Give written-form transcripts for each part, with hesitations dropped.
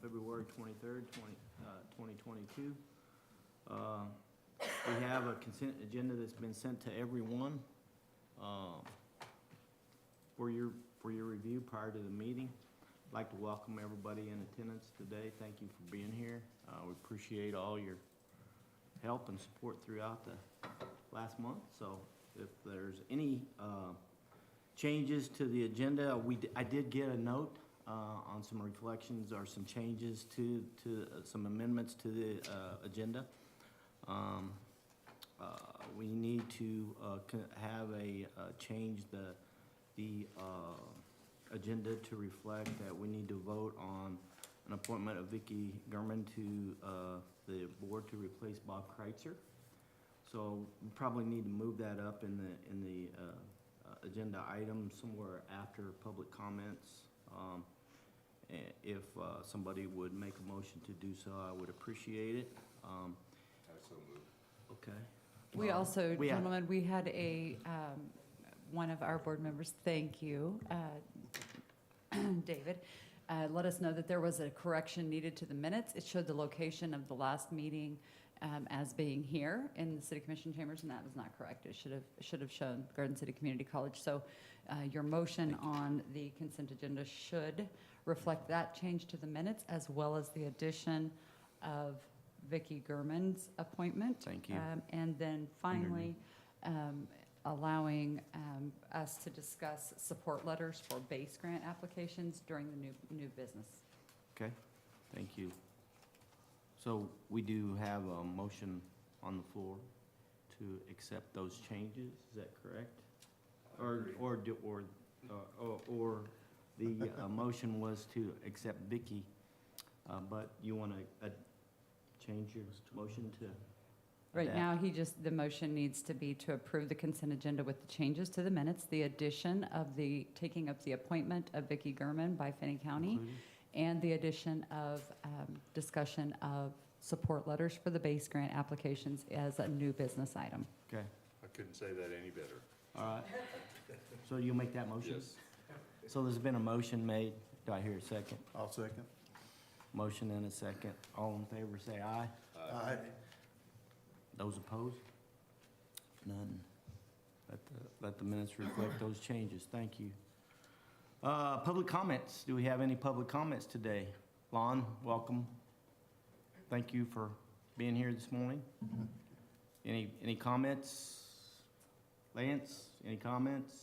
February 23rd, 2022. We have a consent agenda that's been sent to everyone for your review prior to the meeting. I'd like to welcome everybody in attendance today. Thank you for being here. We appreciate all your help and support throughout the last month. So if there's any changes to the agenda, I did get a note on some reflections or some changes to some amendments to the agenda. We need to have a change the agenda to reflect that we need to vote on an appointment of Vicki Gurman to the board to replace Bob Kreitzer. So we probably need to move that up in the agenda item somewhere after public comments. If somebody would make a motion to do so, I would appreciate it. I so move. Okay. We also, we have- gentlemen, we had a, one of our board members, thank you, David, let us know that there was a correction needed to the minutes. It showed the location of the last meeting as being here in the City Commission chambers, and that was not correct. It should have shown Garden City Community College. So your motion on the consent agenda should reflect that change to the minutes, as well as the addition of Vicki Gurman's appointment. Thank you. And then finally, allowing us to discuss support letters for base grant applications during the new business. Okay, thank you. So we do have a motion on the floor to accept those changes, is that correct? Or the motion was to accept Vicki, but you want to change your motion to? Right adapt? now, the motion needs to be to approve the consent agenda with the changes to the minutes, the addition of taking up the appointment of Vicki Gurman by Finney County, Included? and the addition of discussion of support letters for the base grant applications as a new business item. Okay, I couldn't say that any better. all right. So you'll make that motion? Yes. So there's been a motion made. Do I hear a second? I'll second. Motion and a second. All in favor, say aye. Aye. Those opposed? None. Let the minutes reflect those changes. Thank you. Public comments. Do we have any public comments today? Lon, welcome. Thank you for being here this morning. Any comments? Lance, any comments?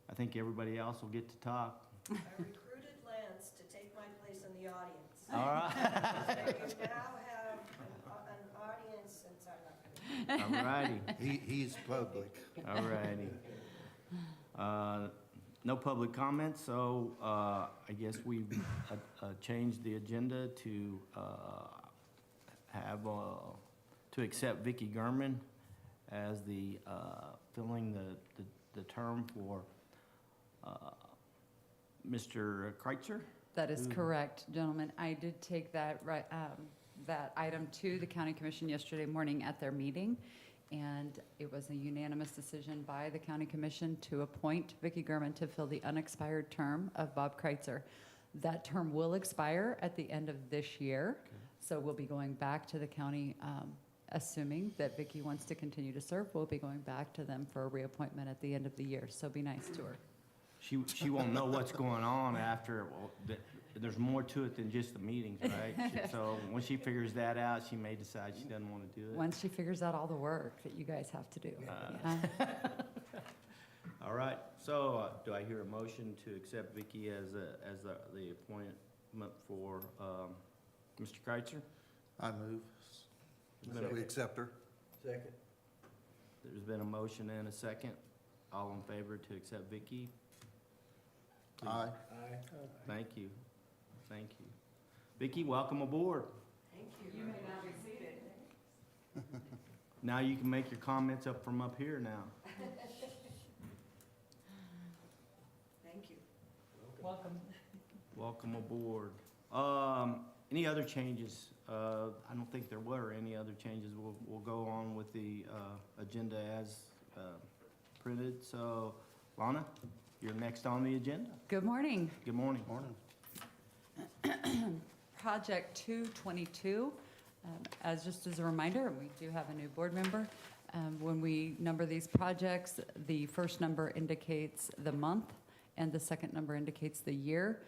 I think everybody else will get to talk. I recruited Lance to take my place in the audience. All right. So you now have an audience since I left. All righty. He's public. All righty. No public comments, so I guess we've changed the agenda to have, to accept Vicki Gurman as the, filling the term for Mr. Kreitzer. That is Ooh. correct, gentlemen. I did take that item to the county commission yesterday morning at their meeting, and it was a unanimous decision by the county commission to appoint Vicki Gurman to fill the unexpired term of Bob Kreitzer. That term will expire at the end of this year, so we'll be going back to the county, assuming that Vicki wants to continue to serve. We'll be going back to them for a reappointment at the end of the year, so be nice to her. She won't know what's going on after, there's more to it than just the meetings, right? So when she figures that out, she may decide she doesn't want to do it. Once she figures out all the work that you guys have to do. Yeah. All right, so do I hear a motion to accept Vicki as the appointment for Mr. Kreitzer? I move that we accept her. Second. There's been a motion and a second. All in favor to accept Vicki? Please. Aye. Aye. Thank you. Thank you. Vicki, welcome aboard. Thank you. You may now be seated. Now you can make your comments up from up here now. Thank you. Welcome. Welcome aboard. Any other changes? I don't think there were any other changes. We'll go on with the agenda as printed. So, Lana, you're next on the agenda. Good morning. Good morning. Morning. Project 222, just as a reminder, we do have a new board member. When we number these projects, the first number indicates the month, and the second number indicates the year.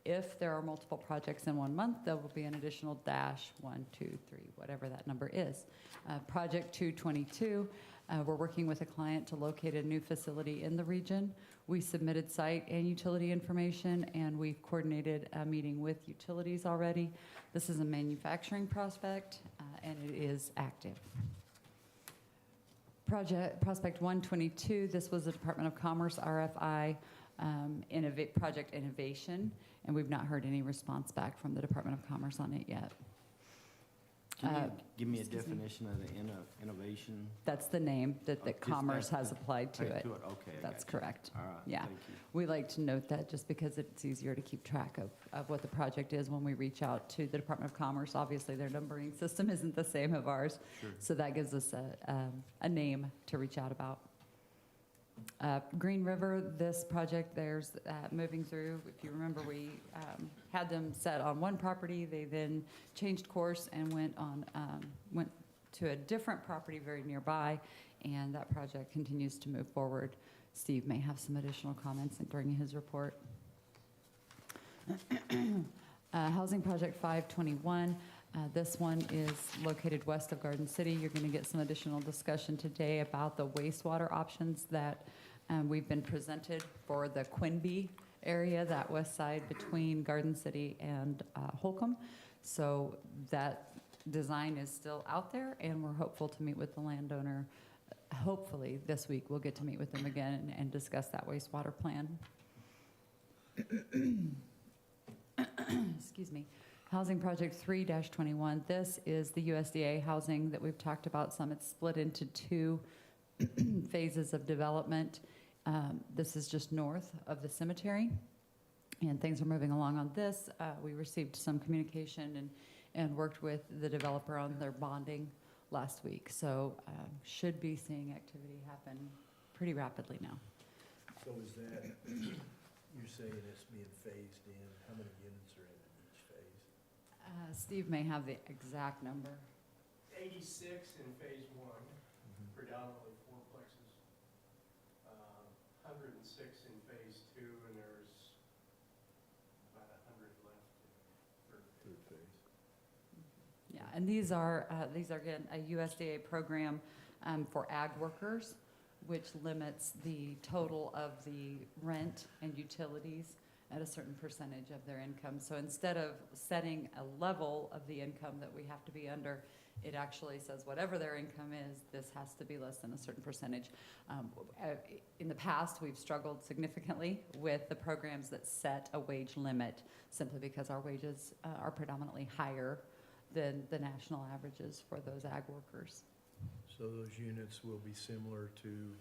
If there are multiple projects in 1 month, there will be an additional dash, 1, 2, 3, whatever that number is. Project 222, we're working with a client to locate a new facility in the region. We submitted site and utility information, and we've coordinated a meeting with utilities already. This is a manufacturing prospect, and it is active. Prospect 122, this was a Department of Commerce RFI project innovation, and we've not heard any response back from the Department of Commerce on it yet. Give me a excuse me. definition of the innovation. That's the name that Oh, just Commerce that- has applied to it. Okay, I That's got you. correct. All right, Yeah. thank you. We like to note that just because it's easier to keep track of what the project is when we reach out to the Department of Commerce. Obviously, their numbering system isn't the same of ours, Sure. so that gives us a name to reach out about. Green River, this project, there's moving through. If you remember, we had them set on one property. They then changed course and went to a different property very nearby, and that project continues to move forward. Steve may have some additional comments during his report. Housing Project 521. This one is located west of Garden City. You're going to get some additional discussion today about the wastewater options that we've been presented for the Quinby area, that west side between Garden City and Holcomb. So that design is still out there, and we're hopeful to meet with the landowner. Hopefully this week we'll get to meet with them again and discuss that wastewater plan. Excuse me. Housing Project 3-21. This is the USDA housing that we've talked about some. It's split into 2 phases of development. This is just north of the cemetery, and things are moving along on this. We received some communication and worked with the developer on their bonding last week, so should be seeing activity happen pretty rapidly now. So is that, you're saying it's being phased in, how many units are in each phase? Steve may have the exact number. 86 in phase 1, predominantly fourplexes. 106 in phase 2, and there's about 100 left in third phase. Yeah, and these are again a USDA program for ag workers, which limits the total of the rent and utilities at a certain percentage of their income. So instead of setting a level of the income that we have to be under, it actually says whatever their income is, this has to be less than a certain percentage. In the past, we've struggled significantly with the programs that set a wage limit, simply because our wages are predominantly higher than the national averages for those ag workers. So those units will be similar to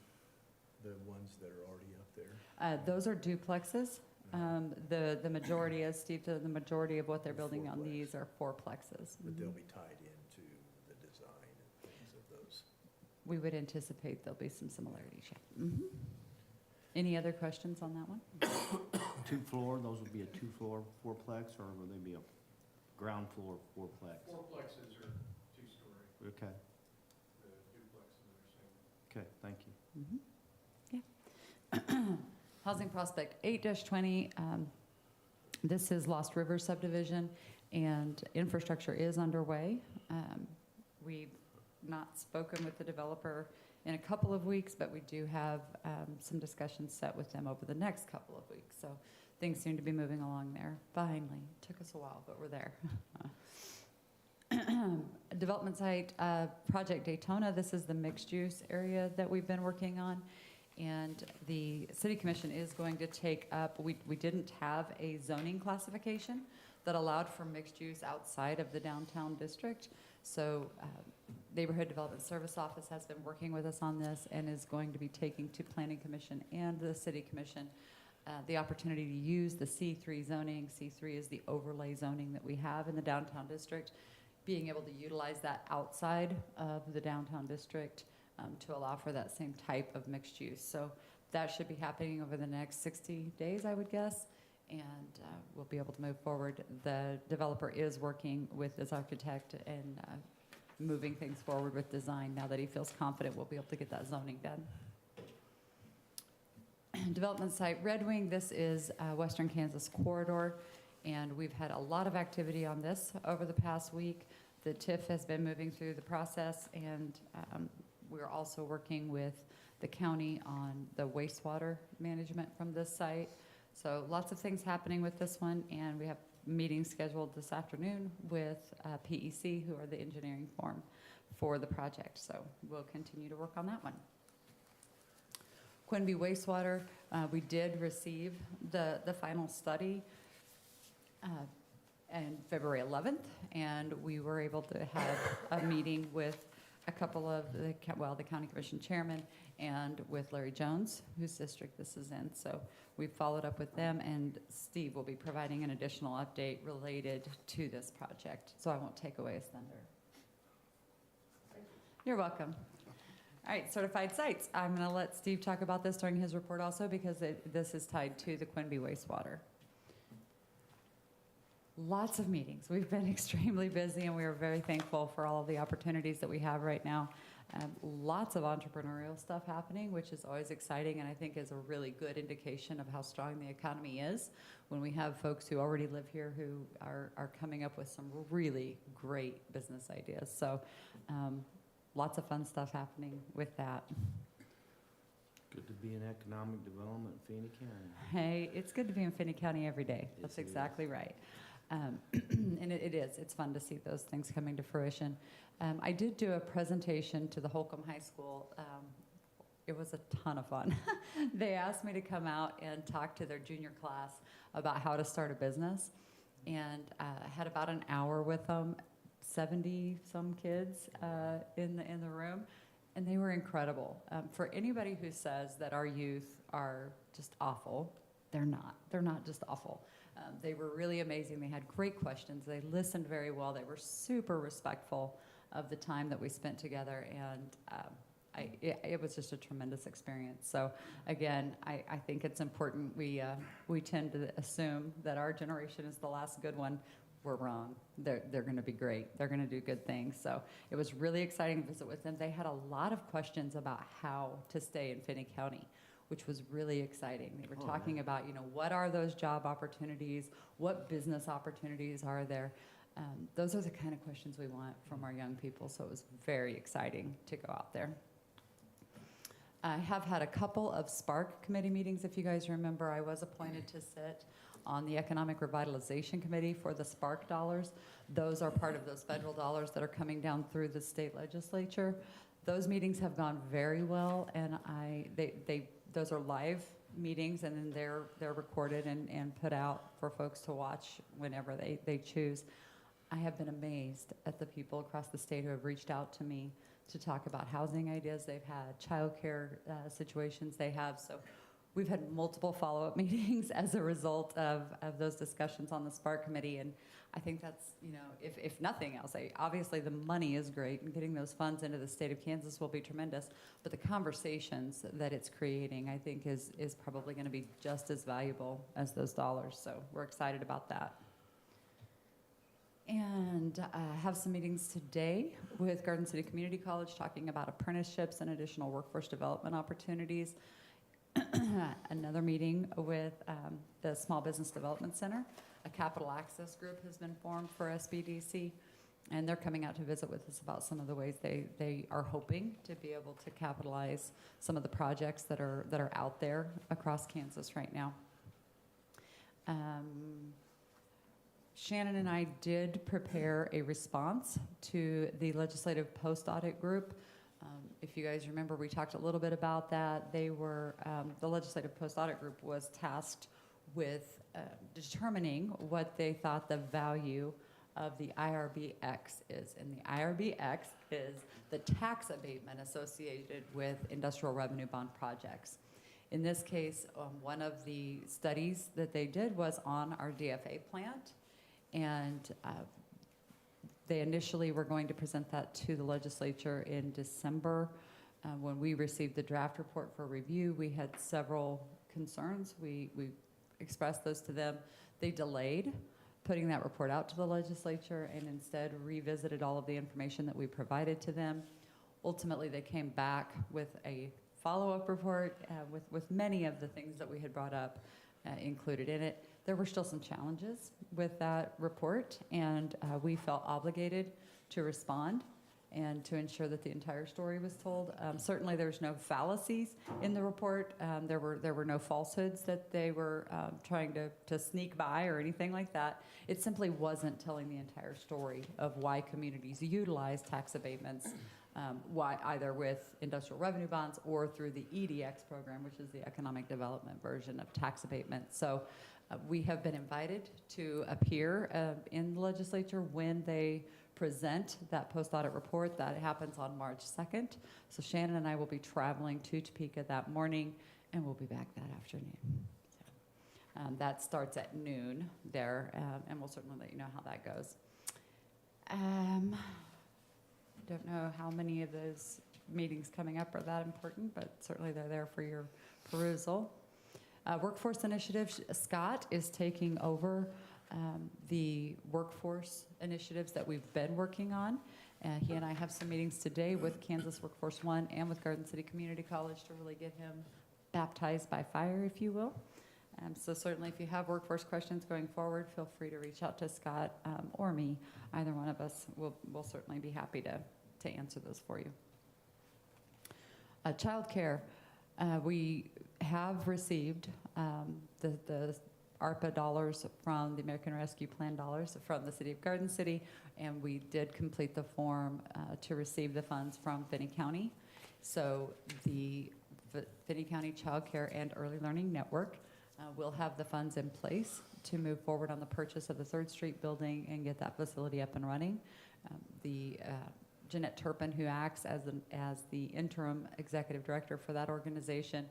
the ones that are already up there? Those are duplexes. The majority, as Steve said, the majority of what they're building on these are fourplexes. But they'll be tied into the design and things of those? We would anticipate there'll be some similarities, yeah. Any other questions on that one? 2-floor, those would be a 2-floor fourplex, or would they be a ground floor fourplex? Fourplexes are 2-story. Okay, The duplexes are single. okay, thank you. Yeah. Housing Prospect 8-20, this is Lost River subdivision, and infrastructure is underway. We've not spoken with the developer in a couple of weeks, but we do have some discussions set with them over the next couple of weeks. So things seem to be moving along there. Finally, took us a while, but we're there. Development site, Project Daytona. This is the mixed use area that we've been working on. And the City Commission is going to take up, we didn't have a zoning classification that allowed for mixed use outside of the downtown district. So Neighborhood Development Service Office has been working with us on this and is going to be taking to Planning Commission and the City Commission the opportunity to use the C3 zoning. C3 is the overlay zoning that we have in the downtown district, being able to utilize that outside of the downtown district to allow for that same type of mixed use. So that should be happening over the next 60 days, I would guess. and we'll be able to move forward. The developer is working with his architect and moving things forward with design now that he feels confident we'll be able to get that zoning done. Development site Red Wing, this is Western Kansas corridor, and we've had a lot of activity on this over the past week. The TIF has been moving through the process, and we're also working with the county on the wastewater management from this site. So lots of things happening with this one, and we have meetings scheduled this afternoon with PEC, who are the engineering firm for the project. So we'll continue to work on that one. Quinby wastewater, we did receive the final study on February 11th, and we were able to have a meeting with a couple of the county commission chairman and with Larry Jones, whose district this is in. So we followed up with them, and Steve will be providing an additional update related to this project. So I won't take away his thunder. You're welcome. All right, certified sites. I'm going to let Steve talk about this during his report also, because this is tied to the Quinby wastewater. Lots of meetings. We've been extremely busy, and we are very thankful for all of the opportunities that we have right now. Lots of entrepreneurial stuff happening, which is always exciting, and I think is a really good indication of how strong the economy is when we have folks who already live here who are coming up with some really great business ideas. So lots of fun stuff happening with that. Good to be in economic development in Phoenix County. Hey, it's good to be in Finney County every day. That's Yes, it exactly right. And it is. It's fun to see those things coming to fruition. I did do a presentation to the Holcomb High School. It was a ton of fun. They asked me to come out and talk to their junior class about how to start a business. And I had about an hour with them, 70-some kids in the room. And they were incredible. For anybody who says that our youth are just awful, they're not. They're not just awful. They were really amazing. They had great questions. They listened very well. They were super respectful of the time that we spent together. And it was just a tremendous experience. So again, I think it's important. We tend to assume that our generation is the last good one. We're wrong. They're going to be great. They're going to do good things. So it was really exciting to visit with them. They had a lot of questions about how to stay in Finney County, which was really exciting. They were talking about, what are those job opportunities? What business opportunities are there? Those are the kind of questions we want from our young people. So it was very exciting to go out there. I have had a couple of Spark committee meetings. If you guys remember, I was appointed to sit on the Economic Revitalization Committee for the Spark dollars. Those are part of those federal dollars that are coming down through the state legislature. Those meetings have gone very well, and those are live meetings, and then they're recorded and put out for folks to watch whenever they choose. I have been amazed at the people across the state who have reached out to me to talk about housing ideas they've had, childcare situations they have. So we've had multiple follow-up meetings as a result of those discussions on the Spark Committee, and I think that's, if nothing else, obviously the money is great, and getting those funds into the state of Kansas will be tremendous, but the conversations that it's creating, I think, is probably going to be just as valuable as those dollars, so we're excited about that. And I have some meetings today with Garden City Community College talking about apprenticeships and additional workforce development opportunities. Another meeting with the Small Business Development Center. A capital access group has been formed for SBDC, and they're coming out to visit with us about some of the ways they are hoping to be able to capitalize some of the projects that are out there across Kansas right now. Shannon and I did prepare a response to the legislative post-audit group. If you guys remember, we talked a little bit about that. They were, the legislative post-audit group was tasked with determining what they thought the value of the IRBX is. And the IRBX is the tax abatement associated with industrial revenue bond projects. In this case, one of the studies that they did was on our DFA plant. And they initially were going to present that to the legislature in December. When we received the draft report for review, we had several concerns. We expressed those to them. They delayed putting that report out to the legislature and instead revisited all of the information that we provided to them. Ultimately, they came back with a follow-up report with many of the things that we had brought up included in it. There were still some challenges with that report, and we felt obligated to respond and to ensure that the entire story was told. Certainly, there's no fallacies in the report. There were no falsehoods that they were trying to sneak by or anything like that. It simply wasn't telling the entire story of why communities utilize tax abatements, why either with industrial revenue bonds or through the EDX program, which is the economic development version of tax abatement. So we have been invited to appear in the legislature when they present that post-audit report. That happens on March 2nd. So Shannon and I will be traveling to Topeka that morning, and we'll be back that afternoon. That starts at noon there, and we'll certainly let you know how that goes. Don't know how many of those meetings coming up are that important, but certainly they're there for your perusal. Workforce initiatives, Scott is taking over the workforce initiatives that we've been working on. He and I have some meetings today with Kansas Workforce One and with Garden City Community College to really get him baptized by fire, if you will. So certainly if you have workforce questions going forward, feel free to reach out to Scott or me. Either one of us will certainly be happy to answer those for you. Childcare, we have received the ARPA dollars from the American Rescue Plan dollars from the City of Garden City, and we did complete the form to receive the funds from Finney County. So the Finney County Child Care and Early Learning Network will have the funds in place to move forward on the purchase of the 3rd Street building and get that facility up and running. Jeanette Turpin, who acts as the interim executive director for that organization,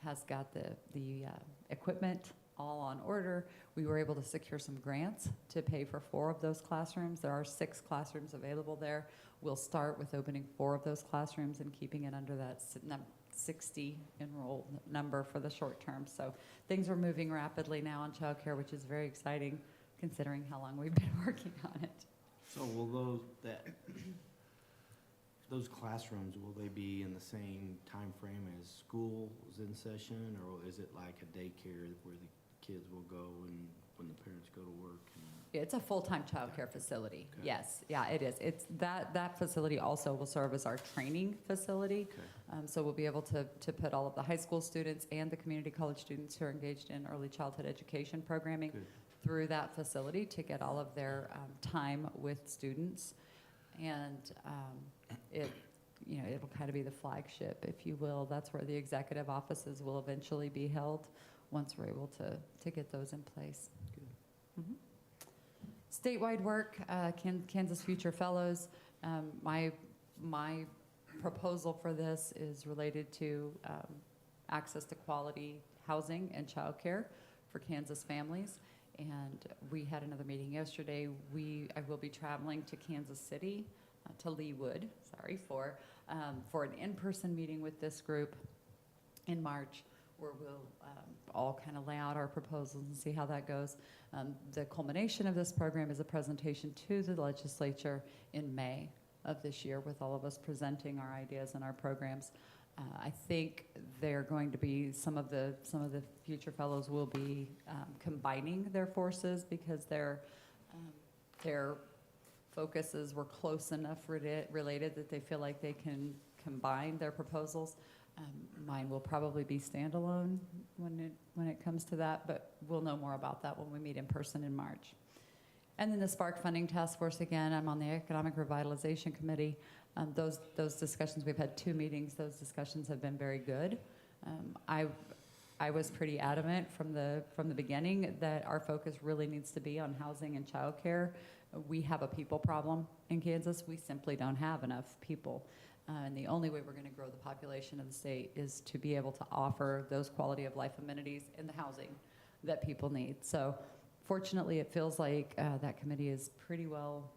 has got the equipment all on order. We were able to secure some grants to pay for 4 of those classrooms. There are 6 classrooms available there. We'll start with opening 4 of those classrooms and keeping it under that 60 enrolled number for the short term. So things are moving rapidly now on childcare, which is very exciting considering how long we've been working on it. So will those classrooms, will they be in the same time frame as school is in session, or is it like a daycare where the kids will go and when the parents go to work? It's a full-time childcare facility. Okay. Yes, yeah, it is. It's that facility also will serve as our training facility. Okay. So we'll be able to put all of the high school students and the community college students who are engaged in early childhood education programming Good. through that facility to get all of their time with students. And it'll kind of be the flagship, if you will. That's where the executive offices will eventually be held once we're able to get those in place. Good. Mm-hmm. Statewide work, Kansas Future Fellows. My proposal for this is related to access to quality housing and childcare for Kansas families. And we had another meeting yesterday. I will be traveling to Kansas City, to Leawood, for an in-person meeting with this group in March, where we'll all kind of lay out our proposals and see how that goes. The culmination of this program is a presentation to the legislature in May of this year, with all of us presenting our ideas and our programs. I think they're going to be some of the future fellows will be combining their forces because their focuses were close enough related that they feel like they can combine their proposals. Mine will probably be standalone when it comes to that, but we'll know more about that when we meet in person in March. And then the Spark Funding Task Force, again, I'm on the Economic Revitalization Committee. Those discussions, we've had 2 meetings. Those discussions have been very good. I was pretty adamant from the beginning that our focus really needs to be on housing and childcare. We have a people problem in Kansas. We simply don't have enough people. And the only way we're going to grow the population of the state is to be able to offer those quality of life amenities in the housing that people need. So fortunately, it feels like that committee is pretty well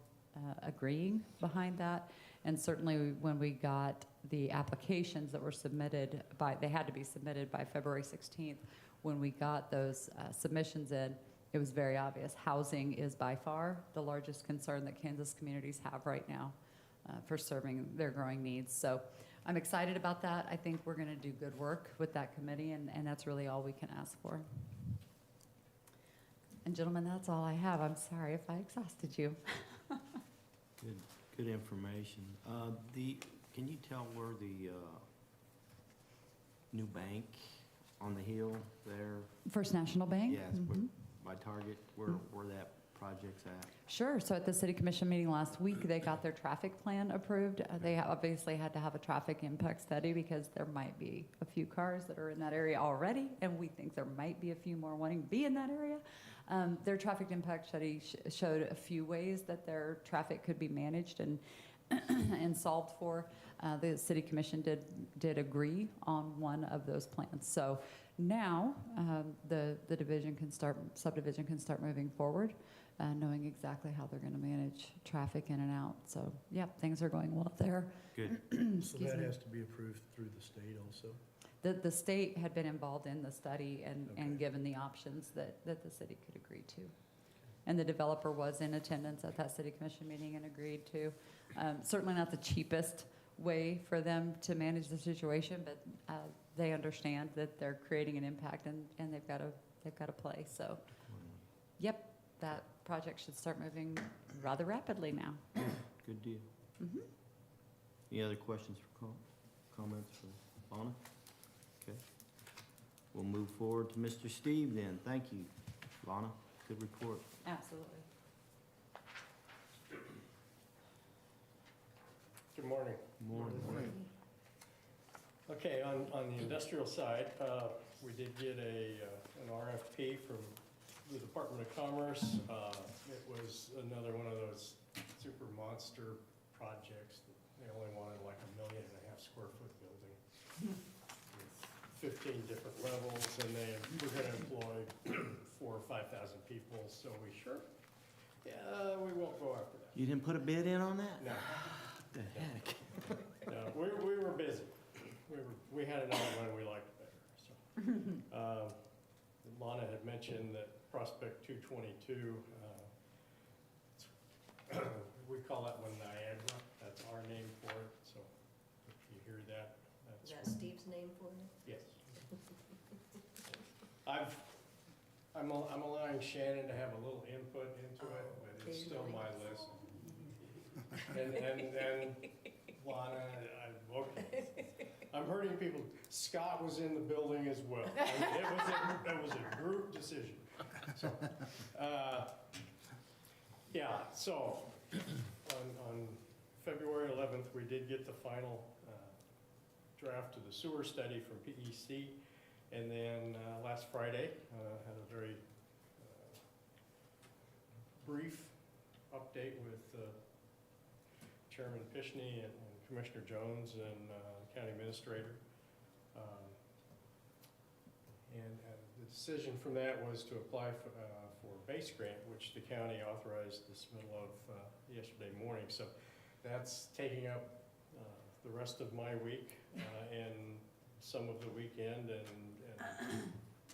agreeing behind that. And certainly when we got the applications that were submitted they had to be submitted by February 16th, when we got those submissions in, it was very obvious. Housing is by far the largest concern that Kansas communities have right now for serving their growing needs. So I'm excited about that. I think we're going to do good work with that committee, and that's really all we can ask for. And gentlemen, that's all I have. I'm sorry if I exhausted you. Good information. Can you tell where the new bank on the hill there? First National Bank? Yes, Mhm. by Target, where that project's at? Sure. So at the city commission meeting last week, they got their traffic plan approved. They obviously had to have a traffic impact study because there might be a few cars that are in that area already, and we think there might be a few more wanting to be in that area. Their traffic impact study showed a few ways that their traffic could be managed and and solved for. The city commission did agree on one of those plans. So now the subdivision can start moving forward, knowing exactly how they're going to manage traffic in and out. So yeah, things are going well there. Good. So that has to be approved through the state also? The state had been involved in the study and Okay. given the options that the city could agree to. And the developer was in attendance at that city commission meeting and agreed to. Certainly not the cheapest way for them to manage the situation, but they understand that they're creating an impact and they've got to play. So, yep, that project should start moving rather rapidly now. Good deal. Mhm. Any other questions for comments for Lana? Okay. We'll move forward to Mr. Steve then. Thank you, Lana. Good report. Absolutely. Good morning. Morning. Okay, on the industrial side, we did get an RFP from the Department of Commerce. It was another one of those super monster projects. They only wanted like 1.5 million square foot building with 15 different levels, and they were going to employ 4,000 or 5,000 people. So we we won't go after that. You didn't put a bid in on that? No. The heck? No, we were busy. We had another one we liked better, so. Lana had mentioned that Prospect 222, we call that one Niagara. That's our name for it, so if you hear that, Is that's. that Steve's name for it? Yes. I'm allowing Shannon to have a little input into it, but it's still my list. And Lana, I'm hurting people. Scott was in the building as well. I mean, it was a group decision. So, so on February 11th, we did get the final draft of the sewer study from PEC. And then last Friday, had a very brief update with Chairman Pishney and Commissioner Jones and County Administrator. And the decision from that was to apply for a base grant, which the county authorized this middle of yesterday morning. So that's taking up the rest of my week and some of the weekend, and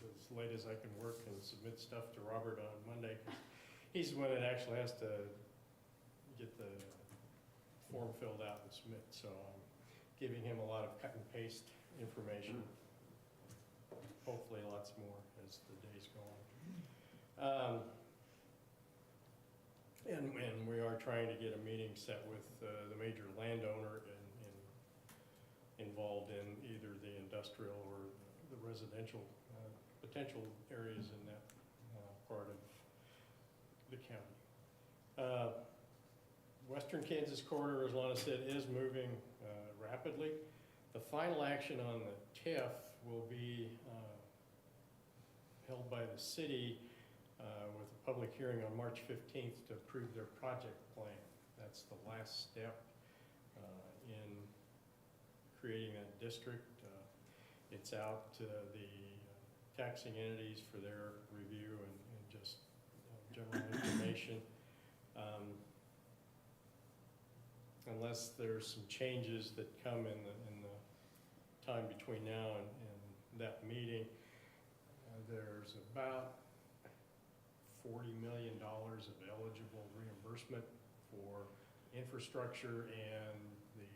as late as I can work and submit stuff to Robert on Monday, 'cause he's the one that actually has to get the form filled out and submit. So I'm giving him a lot of cut and paste information. Hopefully lots more as the days go on. And we are trying to get a meeting set with the major landowner and involved in either the industrial or the residential potential areas in that part of the county. Western Kansas corridor, as Lana said, is moving rapidly. The final action on the TIF will be held by the city with a public hearing on March 15th to approve their project plan. That's the last step in creating that district. It's out to the taxing entities for their review and just general information. Unless there's some changes that come in the time between now and that meeting, There's about $40 million of eligible reimbursement for infrastructure and the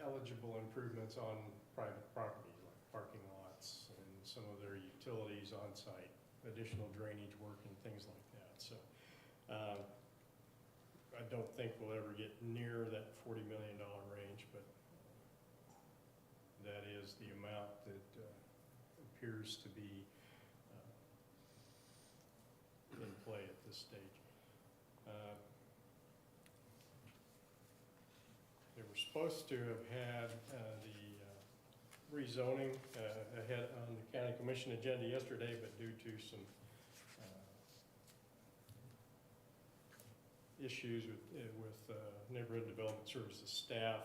eligible improvements on private property, like parking lots and some of their utilities on site, additional drainage work and things like that. So I don't think we'll ever get near that $40 million range, but that is the amount that appears to be in play at this stage. They were supposed to have had the rezoning ahead on the county commission agenda yesterday, but due to some issues with Neighborhood Development Services staff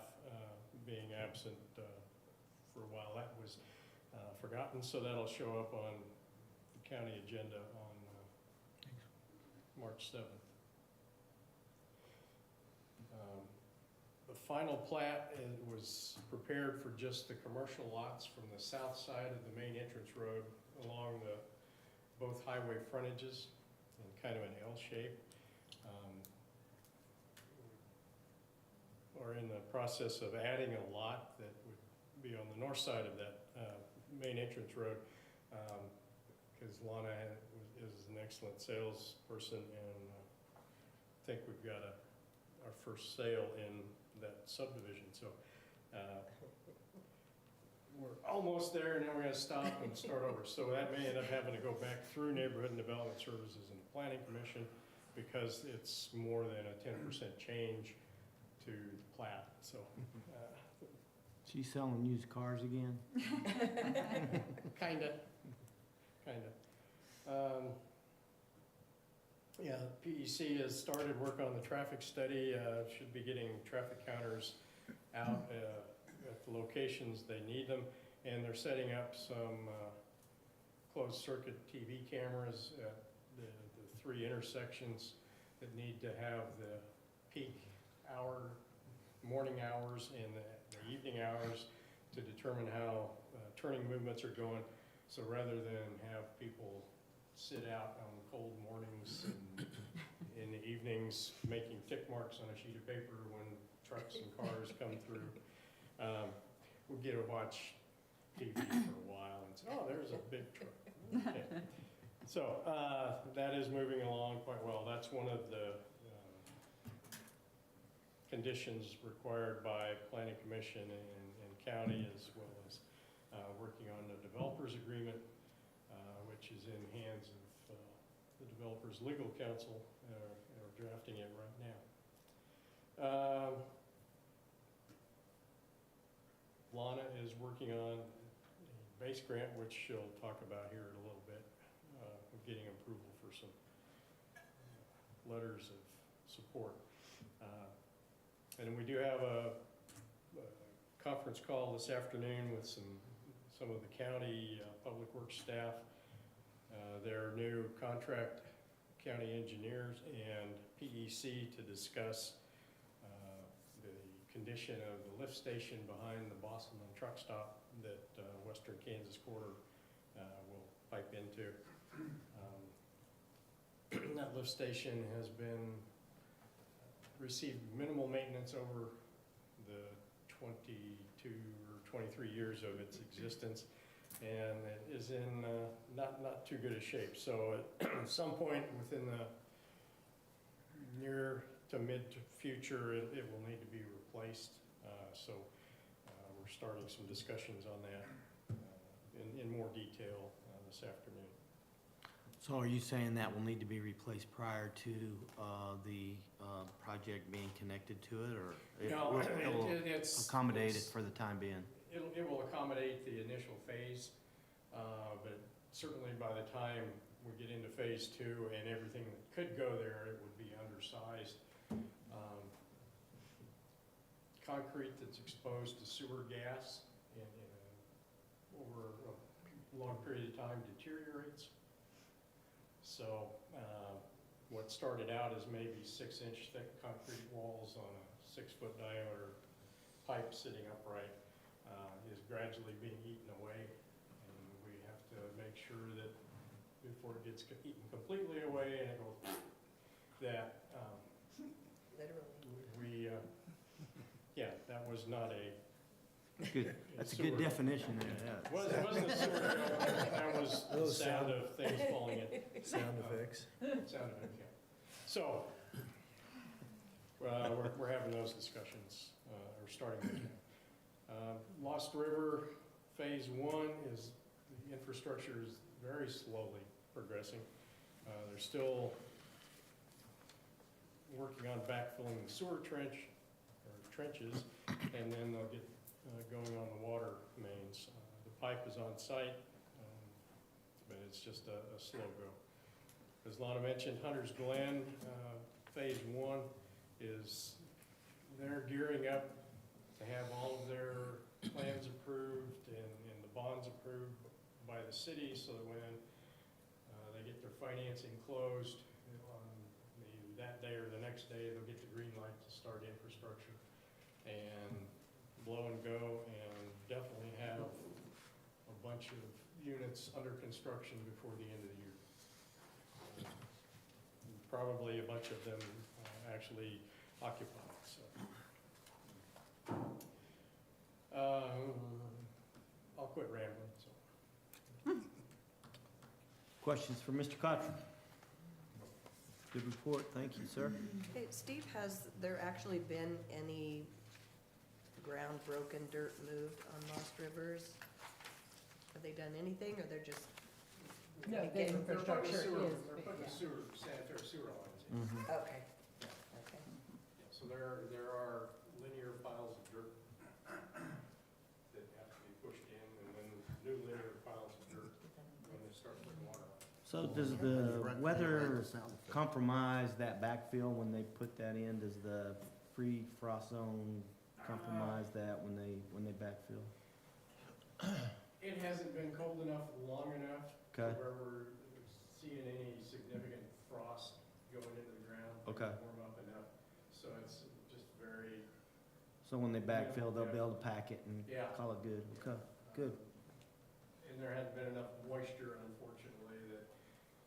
being absent for a while, that was forgotten, so that'll show up on the county agenda on March 7th. The final plat was prepared for just the commercial lots from the south side of the main entrance road along both highway frontages in kind of an L shape. We're in the process of adding a lot that would be on the north side of that main entrance road, because Lana is an excellent salesperson, and I think we've got our first sale in that subdivision. So we're almost there, and then we're going to stop and start over. So that may end up having to go back through Neighborhood and Development Services and the Planning Commission, because it's more than a 10% change to the plat. So She's selling used cars again? Kinda. Yeah, PEC has started work on the traffic study, should be getting traffic counters out at the locations they need them, and they're setting up some closed circuit TV cameras at the 3 intersections that need to have the peak hour, morning hours and the evening hours to determine how turning movements are going. So rather than have people sit out on cold mornings and in the evenings making tick marks on a sheet of paper when trucks and cars come through, we'll get to watch TV for a while and say, oh, there's a big truck. Okay. So that is moving along quite well. That's one of the conditions required by Planning Commission and county, as well as working on the developers agreement, which is in hands of the developers legal counsel, are drafting it right now. Lana is working on a base grant, which she'll talk about here in a little bit, of getting approval for some letters of support. And we do have a conference call this afternoon with some of the county public works staff, their new contract county engineers, and PEC to discuss the condition of the lift station behind the Bosselman truck stop that Western Kansas Quarter will pipe into. That lift station has received minimal maintenance over the 22 or 23 years of its existence, and it is in not too good a shape. So at some point within the near to mid future, it will need to be replaced. So we're starting some discussions on that in more detail this afternoon. So are you saying that will need to be replaced prior to the project being connected to it, or it will accommodate it for the time being? It will accommodate the initial phase, but certainly by the time we get into phase 2 and everything that could go there, it would be undersized. Concrete that's exposed to sewer gas over a long period of time deteriorates. So what started out as maybe 6-inch thick concrete walls on a 6-foot diameter pipe sitting upright is gradually being eaten away, and we sure that before it gets eaten completely away and it goes, that, Literally. yeah, that was not a. Good, that's a good sewer. definition there, yeah. It wasn't a sewer show, that was the Those sound sound- of things falling in. Sound effects. Sound effect, yeah. So, we're having those discussions, or starting with that. Lost River Phase 1 is, the infrastructure is very slowly progressing. They're still working on backfilling the sewer trenches, and then they'll get going on the water mains. The pipe is on site, but it's just a slow go. As Lana mentioned, Hunter's Glen, Phase 1 is, they're gearing up to have all of their plans approved and the bonds approved by the city, so that when they get their financing closed on that day or the next day, they'll get the green light to start infrastructure and blow and go, and definitely have a bunch of units under construction before the end of the year. Probably a bunch of them actually occupied, so. I'll quit rambling, so. Questions for Mr. Cottrell? Good report, thank you, sir. Hey, Steve, has there actually been any ground broken, dirt moved on Lost Rivers? Have they done anything, or they're just? No, the getting- infrastructure is, They're putting yeah. the sanitary sewer lines in. Mhm. Okay, okay. Yeah, so there are linear piles of dirt that have to be pushed in, and then new linear piles of dirt when they start putting water on. So does the weather compromise that backfill when they put that in? Does the free frost zone compromise that when they backfill? It hasn't been cold enough long enough to Okay. where we're seeing any significant frost going into the ground. Okay. Warm up enough, so it's just very, So when they backfill, they'll be able to pack it and yeah. call it good? Okay, good. And there hasn't been enough moisture, unfortunately, that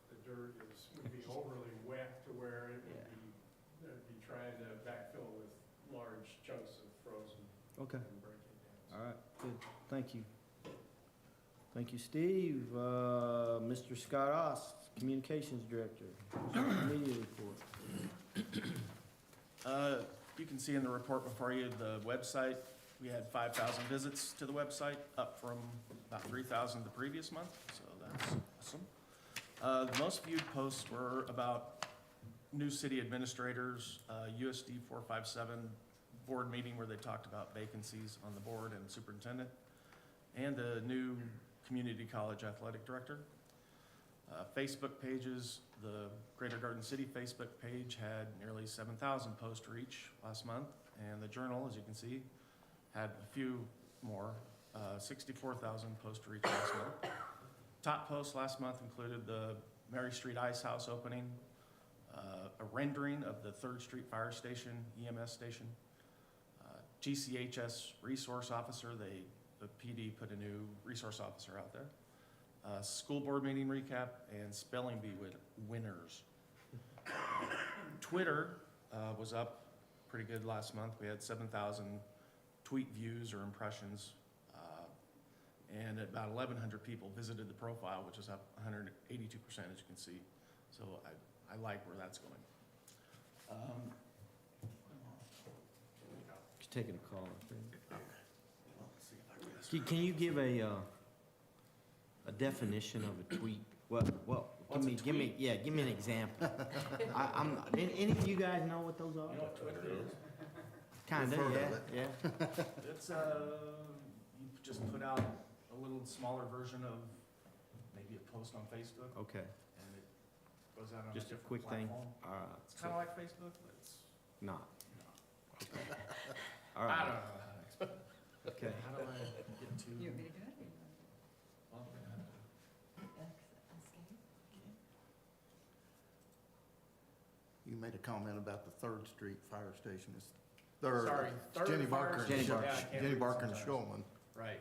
the dirt would be overly wet to where it would be, they'd be trying to backfill with large chunks of frozen Okay, and breaking down. all right, good, thank you. Thank you, Steve. Mr. Scott Ost, Communications Director, media report. You can see in the report before you, the website, we had 5,000 visits to the website, up from about 3,000 the previous month, so that's awesome. The most viewed posts were about new city administrators, USD 457 board meeting where they talked about vacancies on the board and superintendent, and the new community college athletic director. Facebook pages, the Greater Garden City Facebook page had nearly 7,000 post reach last month, and the Journal, as you can see, had a few more, 64,000 post reach last month. Top posts last month included the Mary Street Ice House opening, a rendering of the 3rd Street Fire Station, EMS station, GCHS resource officer, the PD put a new resource officer out there. School board meeting recap and spelling bee winners. Twitter was up pretty good last month. We had 7,000 tweet views or impressions, and about 1,100 people visited the profile, which is up 182%, as you can see. So I like where that's going. Just taking a call, I think. Can you give a definition of a tweet? Well, What's a give me an example. Any of you guys know what those are? You know what Twitter is? Kinda, We've heard of yeah. It's, you just put out a little smaller version of maybe a post on Facebook, Okay, and it goes out on a just a different quick thing. platform. All right. It's kind of like Facebook, but it's Not. not. All I right. don't know how to explain. Okay. How do I get to? You want me to do it? Well, You made a comment about the 3rd Street Fire Station. It's Sorry, it's 3rd Jenny Fire Barker, Jenny and Barker. Yeah, I can't Jenny read Barker and sometimes. Shulman. Right.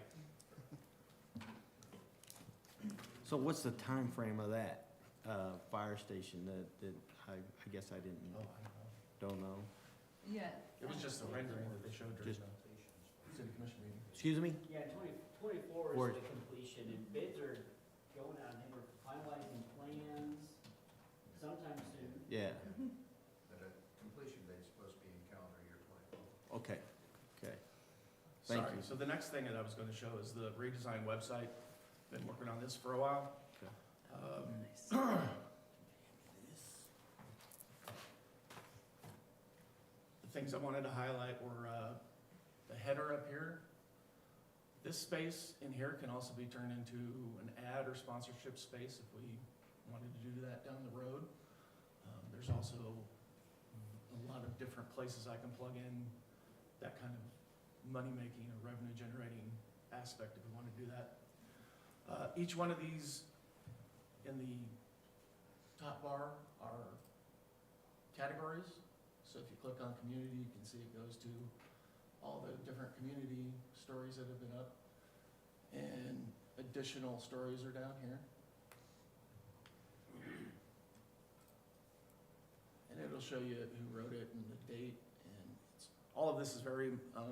So what's the time frame of that, fire station that I guess I didn't, Oh, I don't know? Yeah. It was just a rendering that they showed during Just- the city commission meeting. Excuse me? Yeah, 24 Or- is the completion, and bids are going out, and we're finalizing plans sometime soon. Yeah, But a completion date's supposed to be in calendar year 2024. okay, okay. Thank Sorry, you. so the next thing that I was gonna show is the redesigned website. Been working on this for a while. Okay. The things I wanted to highlight were, the header up here. This space in here can also be turned into an ad or sponsorship space if we wanted to do that down the road. There's also a lot of different places I can plug in that kind of money-making or revenue-generating aspect if we want to do that. Each one of these in the top bar are categories. So if you click on community, you can see it goes to all the different community stories that have been up. And additional stories are down here. And it'll show you who wrote it and the date. And all of this is very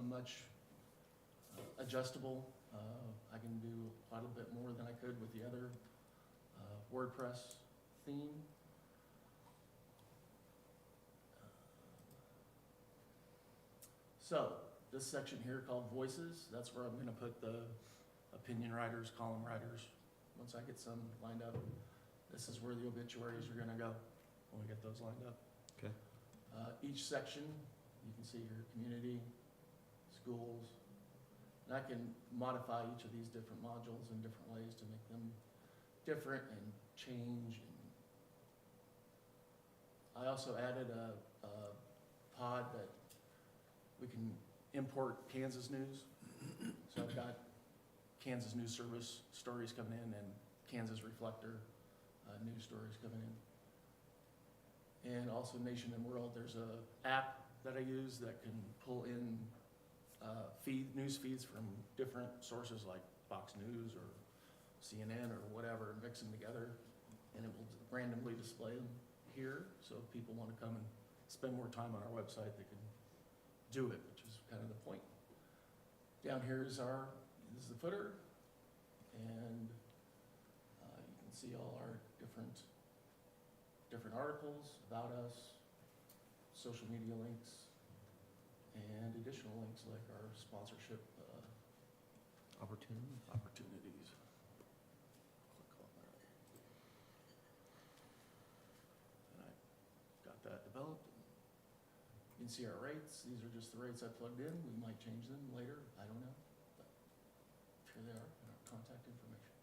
much adjustable. I can do quite a bit more than I could with the other WordPress theme. So this section here called Voices, that's where I'm gonna put the opinion writers, column writers. Once I get some lined up, this is where the obituaries are gonna go when we get those lined up. Okay. Each section, you can see here, community, schools, and I can modify each of these different modules in different ways to make them different and change. And I also added a pod that we can import Kansas news. So I've got Kansas News Service stories coming in and Kansas Reflector news stories coming in. And also Nation and World, there's a app that I use that can pull in news feeds from different sources like Fox News or CNN or whatever, and mix them together, and it will randomly display them here. So if people want to come and spend more time on our website, they can do it, which is kind of the point. Down here is this is the footer, and you can see all our different articles about us, social media links, and additional links like our sponsorship Opportunities. opportunities. Click on that. And I got that developed. You can see our rates. These are just the rates I plugged in. We might change them later. I don't know. But here they are in our contact information.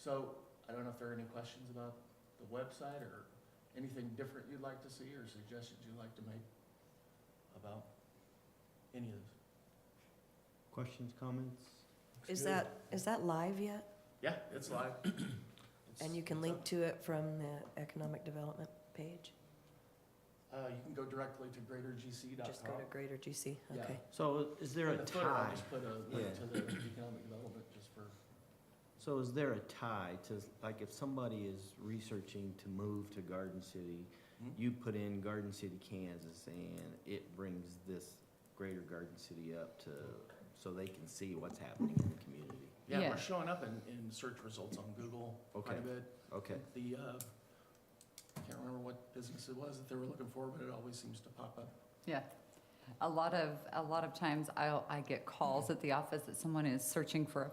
So I don't know if there are any questions about the website or anything different you'd like to see or suggestions you'd like to make about any of this. Questions, comments? Is that live yet? Yeah, it's live. And you can link to it from the economic development page? You can go directly to greatergc.com. Just go to Greater GC, Yeah. okay. So is there In a the footer, I'll tie? just put a link to the economic development just for, So is there a tie to, like, if somebody is researching to move to Garden City, you put in Garden City, Kansas, and it brings this greater Garden City up to, so they can see what's happening in the community? yeah, Yeah. we're showing up in search results on Google quite a Okay. bit. Okay, The, I can't remember what business it was that they were looking for, but it always seems to pop up. Yeah. A lot of times I get calls at the office that someone is searching for,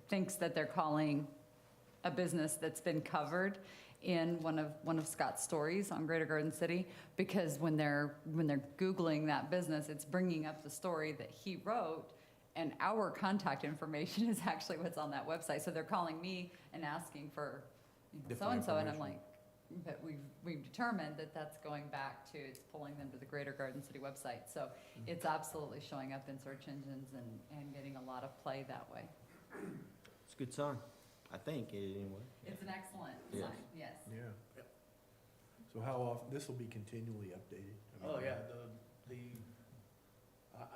thinks that they're calling a business that's been covered in one of Scott's stories on Greater Garden City, because when they're Googling that business, it's bringing up the story that he wrote, and our contact information is actually what's on that website. So they're calling me and asking for Different so-and-so, and I'm information. like, but we've determined that that's going back to, it's pulling them to the Greater Garden City website. So it's absolutely showing up in search engines and getting a lot of play that way. it's a good sign, I think, anyway. It's an excellent Yes. sign, yes. Yeah. Yep. So how often, this will be continually updated? I mean, Oh, yeah,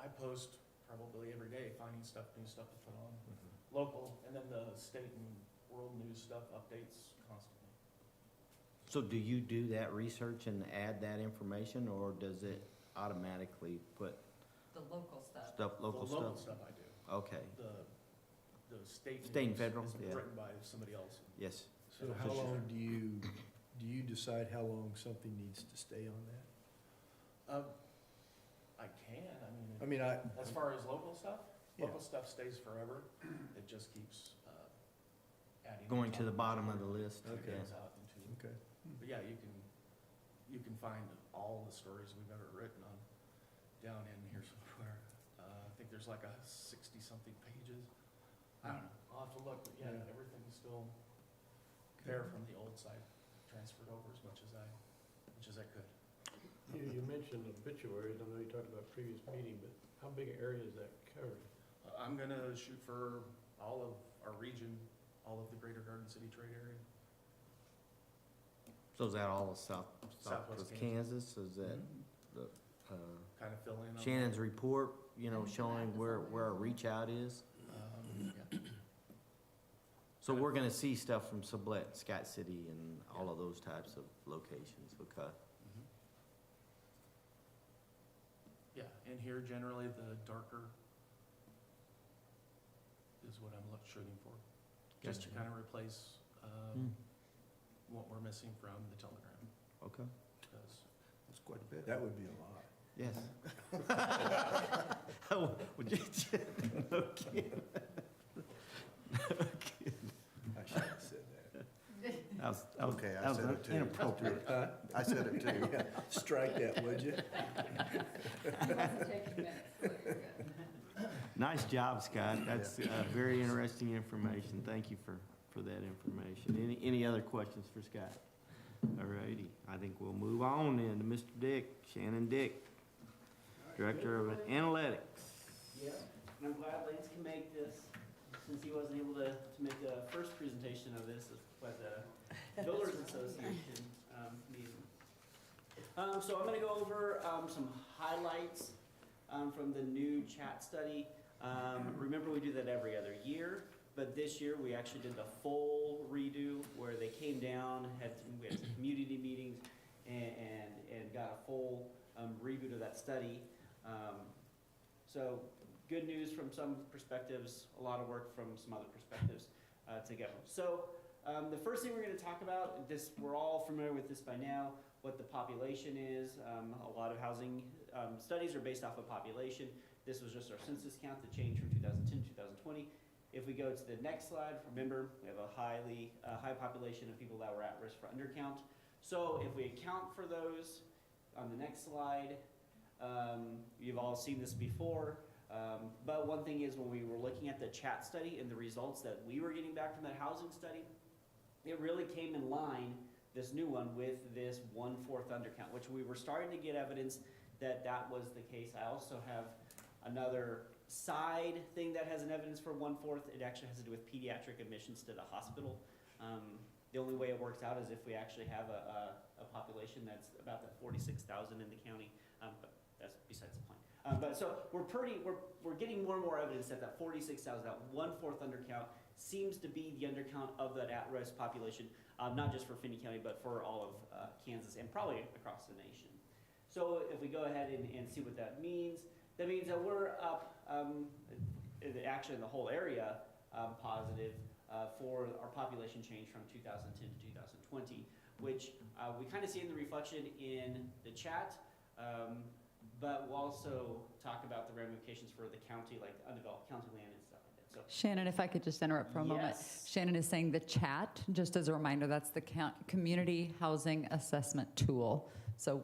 I post probably every day, finding stuff, new stuff to put on, Mhm. local, and then the state and world news stuff, updates constantly. So do you do that research and add that information, or does it automatically put The local stuff. local The local stuff? stuff I do. Okay, The state State and news federal, is yeah. written by somebody else. yes. So how long do you decide how long something needs to stay on that? I can, I mean, as far as local stuff, Yeah. local stuff stays forever. It just keeps, adding. Going to the bottom of the list. Okay. Goes out into, okay. but yeah, you can find all the stories we've ever written on, down in here somewhere. I think there's like 60-something pages. I don't know, I'll have to look, but yeah, Yeah. everything's still there from the old site, transferred over as much as I could. You mentioned obituaries, I know you talked about previous meeting, but how big an area is that covered? I'm gonna shoot for all of our region, all of the greater Garden City trade area. So is that all of Southwest Southwest Kansas? Is that the, Kind of fill in on. Shannon's report, you know, showing where our reach out is? Yeah. So we're gonna see stuff from Sublette, Scott City, and all of those types of locations, okay? Mhm. Yeah, and here generally the darker is what I'm shooting for. Just to Gotcha. kind of replace, Hmm. what we're missing from the telegram, Okay, because That's quite a bit. That would be a lot. yes. Oh, would you, no kidding. I should have said Okay, I said it too. inappropriate. that. I said it too. Yeah, strike that, would you? Nice job, Scott. That's very interesting information. Thank you for that information. Any other questions for Scott? All righty, I think we'll move on then to Mr. Dick, Shannon Dick, Director of Analytics. Yeah, and I'm glad Lance can make this, since he wasn't able to make the first presentation of this, but the Builders Association meeting. So I'm gonna go over some highlights from the new chat study. Remember, we do that every other year, but this year we actually did the full redo where they came down, we had some community meetings, and got a full reboot of that study. So good news from some perspectives, a lot of work from some other perspectives to go. So the first thing we're going to talk about, we're all familiar with this by now, what the population is. A lot of housing studies are based off of population. This was just our census count that changed from 2010 to 2020. If we go to the next slide, remember we have a high population of people that were at risk for undercount. So if we account for those on the next slide, you've all seen this before, but one thing is when we were looking at the chat study and the results that we were getting back from that housing study, it really came in line, this new one, with this 1/4 undercount, which we were starting to get evidence that that was the case. I also have another side thing that has an evidence for 1/4. It actually has to do with pediatric admissions to the hospital. The only way it works out is if we actually have a population that's about that 46,000 in the county, but that's besides the point. But so we're getting more and more evidence that that 46,000, that 1/4 undercount, seems to be the undercount of that at-risk population, not just for Finney County, but for all of Kansas and probably across the nation. So if we go ahead and see what that means that we're up, actually in the whole area, positive for our population change from 2010 to 2020, which we kind of see in the reflection in the chat, but we'll also talk about the ramifications for the county, like undeveloped county land and stuff like that. So Shannon, if I could just interrupt for a moment. Yes. Shannon is saying the chat, just as a reminder, that's the Community Housing Assessment Tool. So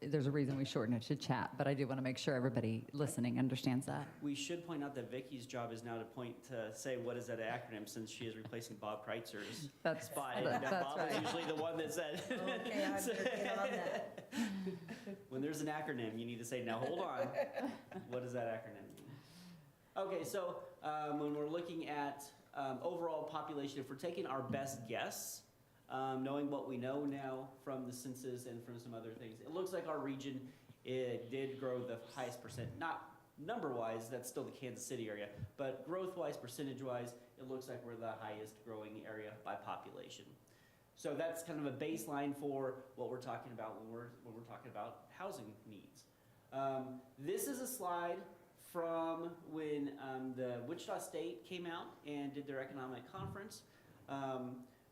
there's a reason we shorten it to chat, but I do want to make sure everybody listening understands that. we should point out that Vicky's job is now to say what is that acronym, since she is replacing Bob Kreitzer's That's, spot. And that's Bob is right. usually the one that said. Okay, I better get on that. When there's an acronym, you need to say, now hold on, what does that acronym mean? Okay, so when we're looking at overall population, if we're taking our best guess, knowing what we know now from the census and from some other things, it looks like our region, it did grow the highest percent, not number-wise, that's still the Kansas City area, but growth-wise, percentage-wise, it looks like we're the highest growing area by population. So that's kind of a baseline for what we're talking about when we're talking about housing needs. This is a slide from when the Wichita State came out and did their economic conference.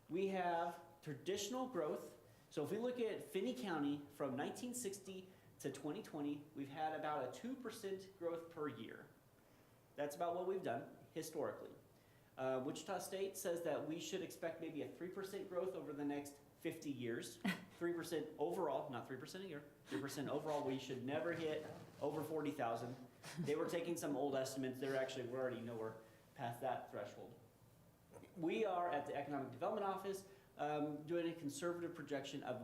We have traditional growth. So if we look at Finney County from 1960 to 2020, we've had about a 2% growth per year. That's about what we've done historically. Wichita State says that we should expect maybe a 3% growth over the next 50 years. 3% overall, not 3% a year, 3% overall. We should never hit over 40,000. They were taking some old estimates. We're already nowhere past that threshold. We are at the Economic Development Office doing a conservative projection of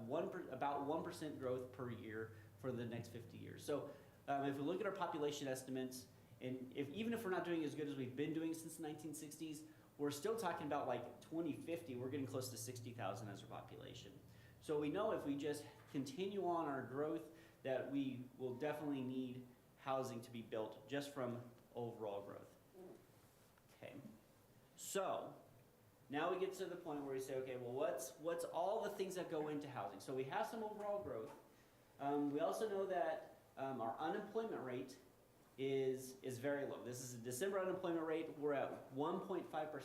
about 1% growth per year for the next 50 years. So if we look at our population estimates, and even if we're not doing as good as we've been doing since the 1960s, we're still talking about like 2050, we're getting close to 60,000 as our population. So we know if we just continue on our growth that we will definitely need housing to be built just from overall growth. Okay, so now we get to the point where we say, okay, well, what's all the things that go into housing? So we have some overall growth. We also know that our unemployment rate is very low. This is a December unemployment rate. We're at 1.5%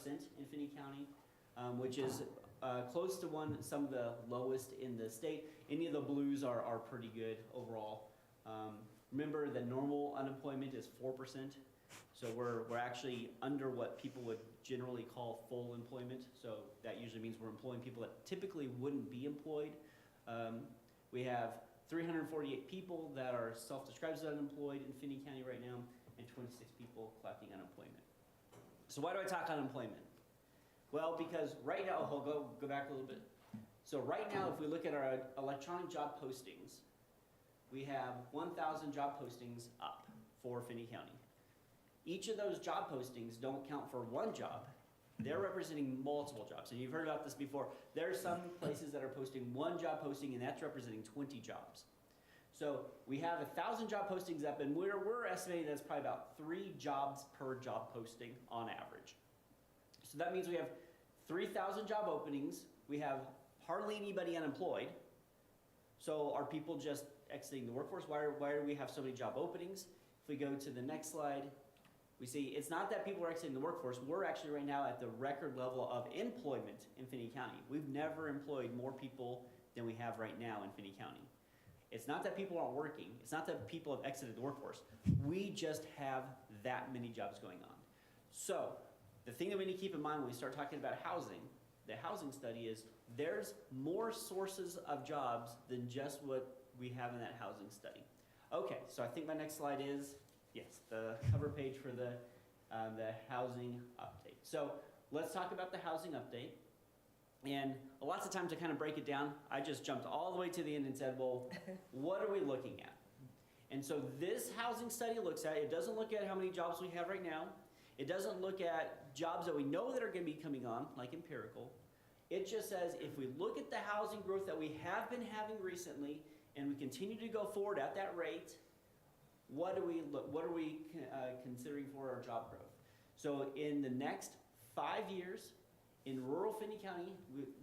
in Finney County, which is close to some of the lowest in the state. Any of the blues are pretty good overall. Remember that normal unemployment is 4%. So we're actually under what people would generally call full employment. So that usually means we're employing people that typically wouldn't be employed. We have 348 people that are self-described as unemployed in Finney County right now, and 26 people collecting unemployment. So why do I talk unemployment? Well, because right now, I'll go back a little bit. So right now, if we look at our electronic job postings, we have 1,000 job postings up for Finney County. Each of those job postings don't count for one job. They're representing multiple jobs. And you've heard about this before. There are some places that are posting one job posting, and that's representing 20 jobs. So we have 1,000 job postings up, and we're estimating that's probably about 3 jobs per job posting on average. So that means we have 3,000 job openings. We have hardly anybody unemployed. So are people just exiting the workforce? Why do we have so many job openings? If we go to the next slide, we see it's not that people are exiting the workforce. We're actually right now at the record level of employment in Finney County. We've never employed more people than we have right now in Finney County. It's not that people aren't working. It's not that people have exited the workforce. We just have that many jobs going on. So the thing that we need to keep in mind when we start talking about housing, the housing study is there's more sources of jobs than just what we have in that housing study. Okay, so I think my next slide is, yes, the cover page for the housing update. So let's talk about the housing update. And lots of times to kind of break it down, I just jumped all the way to the end and said, well, what are we looking at? And so this housing study looks at, it doesn't look at how many jobs we have right now. It doesn't look at jobs that we know that are going to be coming on, like empirical. It just says if we look at the housing growth that we have been having recently and we continue to go forward at that rate, what are we considering for our job growth? So in the next 5 years, in rural Finney County,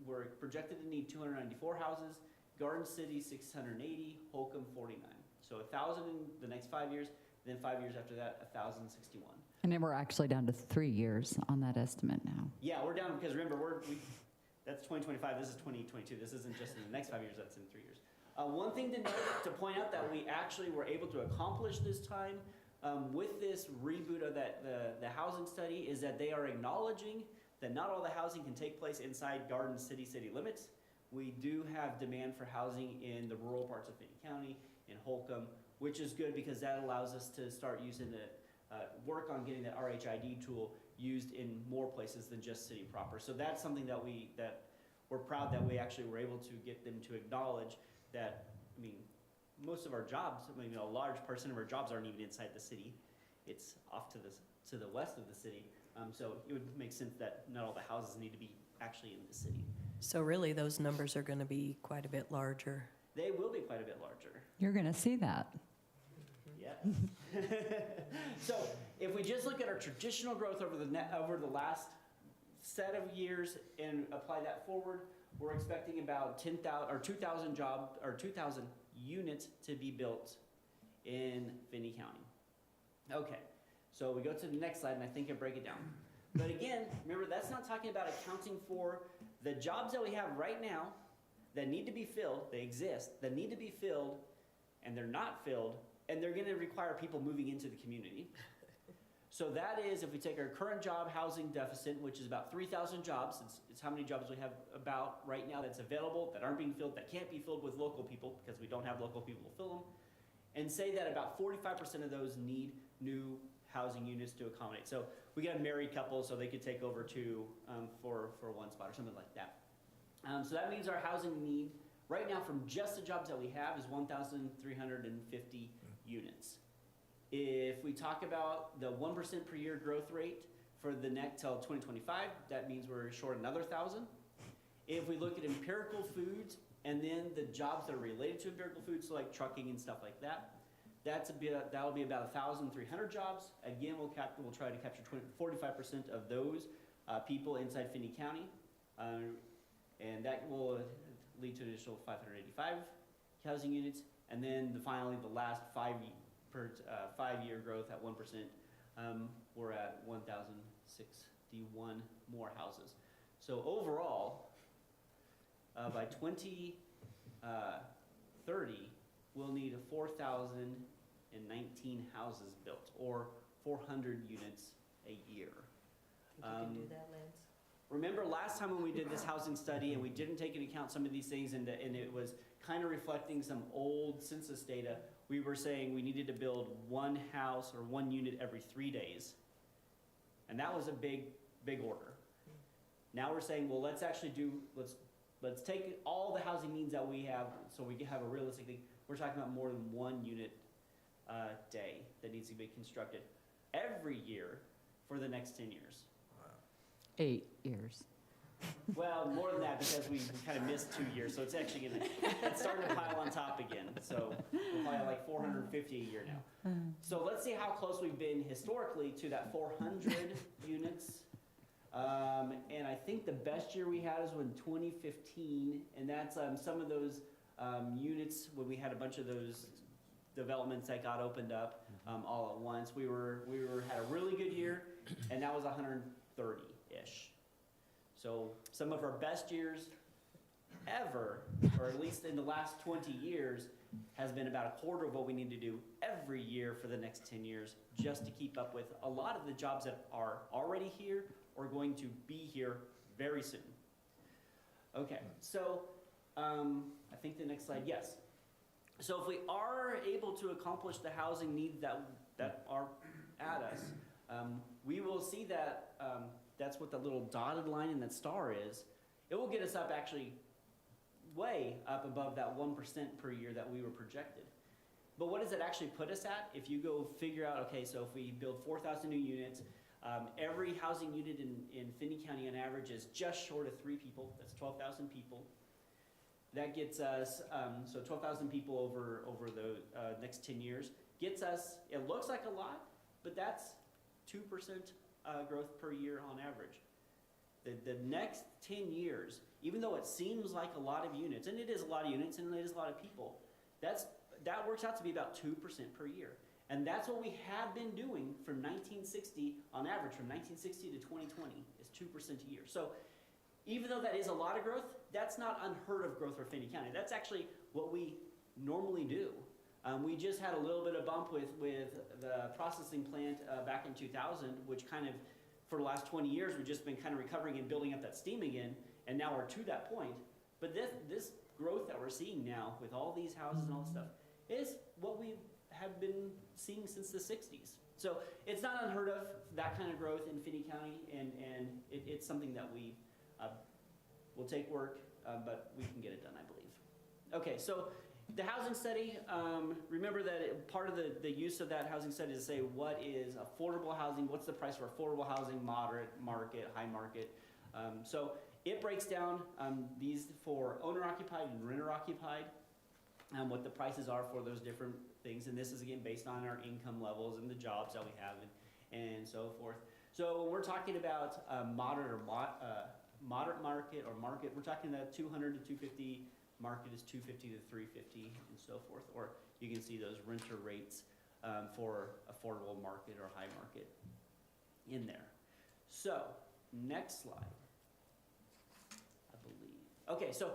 we're projected to need 294 houses, Garden City 680, Holcomb 49. So 1,000 in the next 5 years, then 5 years after that, 1,061. And then we're actually down to 3 years on that estimate now. Yeah, we're down because remember, that's 2025, this is 2022. This isn't just in the next 5 years, that's in 3 years. One thing to note, to point out that we actually were able to accomplish this time with this reboot of the housing study is that they are acknowledging that not all the housing can take place inside Garden City limits. We do have demand for housing in the rural parts of Finney County, in Holcomb, which is good because that allows us to start using work on getting that RHID tool used in more places than just city proper. So that's something that we're proud that we actually were able to get them to acknowledge that, I mean, most of our jobs, I mean, a large percent of our jobs aren't even inside the city. It's off to the west of the city. So it would make sense that not all the houses need to be actually in the city. So really, those numbers are going to be quite a bit larger. They will be quite a bit larger. You're going to see that. Yeah. So if we just look at our traditional growth over the last set of years and apply that forward, we're expecting about 10,000 or 2,000 2,000 units to be built in Finney County. Okay, so we go to the next slide, and I think I break it down. But again, remember, that's not talking about accounting for the jobs that we have right now that need to be filled, they exist, that need to be filled, and they're not filled, and they're gonna require people moving into the community. So that is, if we take our current job housing deficit, which is about 3,000 jobs, it's how many jobs we have about right now that's available, that aren't being filled, that can't be filled with local people, because we don't have local people to fill them, and say that about 45% of those need new housing units to accommodate. So we got a married couple, so they could take over two for one spot or something like that. So that means our housing need right now from just the jobs that we have is 1,350 units. If we talk about the 1% per year growth rate for the next till 2025, that means we're short another 1,000. If we look at empirical foods and then the jobs that are related to empirical foods, so like trucking and stuff like that, that'll be about 1,300 jobs. Again, we'll try to capture 45% of those people inside Finney County, and that will lead to an additional 585 housing units. And then finally, the last 5-year growth at 1%, we're at 1,061 more houses. So overall, by 2030, we'll need 4,019 houses built, or 400 units a year. Think you can do that, Lance? Remember last time when we did this housing study and we didn't take into account some of these things, and it was kind of reflecting some old census data, we were saying we needed to build one house or one unit every 3 days. And that was a big order. Now we're saying, well, let's take all the housing needs that we have so we can have a realistic thing. We're talking about more than one unit a day that needs to be constructed every year for the next 10 years. 8 years. Well, more than that, because we kind of missed 2 years, so it's actually it's starting to pile on top again. So we're probably like 450 a year now. So let's see how close we've been historically to that 400 units. And I think the best year we had is in 2015, and that's some of those units when we had a bunch of those developments that got opened up all at once. We had a really good year, and that was 130-ish. So some of our best years ever, or at least in the last 20 years, has been about a quarter of what we need to do every year for the next 10 years just to keep up with a lot of the jobs that are already here or going to be here very soon. Okay, so I think the next slide, yes. So if we are able to accomplish the housing needs that are at us, we will see that that's what the little dotted line in that star is. It will get us up actually way up above that 1% per year that we were projected. But what does it actually put us at? If you go figure out, okay, so if we build 4,000 new units, every housing unit in Finney County on average is just short of 3 people. That's 12,000 people. That gets us, so 12,000 people over the next 10 years. Gets us, it looks like a lot, but that's 2% growth per year on average. The next 10 years, even though it seems like a lot of units, and it is a lot of units and it is a lot of people, that works out to be about 2% per year. And that's what we have been doing from 1960, on average, from 1960 to 2020, is 2% a year. So even though that is a lot of growth, that's not unheard of growth for Finney County. That's actually what we normally do. We just had a little bit of bump with the processing plant back in 2000, which kind of, for the last 20 years, we've just been kind of recovering and building up that steam again, and now we're to that point. But this growth that we're seeing now with all these houses and all this stuff is what we have been seeing since the 60s. So it's not unheard of, that kind of growth in Finney County, and it's something that we will take work, but we can get it done, I believe. Okay, so the housing study, remember that part of the use of that housing study is to say what is affordable housing, what's the price for affordable housing, moderate market, high market. So it breaks down these for owner-occupied and renter-occupied. what the prices are for those different things. And this is again based on our income levels and the jobs that we have and so forth. So when we're talking about moderate market or market, we're talking about 200 to 250. Market is 250 to 350 and so forth. Or you can see those renter rates for affordable market or high market in there. So next slide, I believe. Okay, so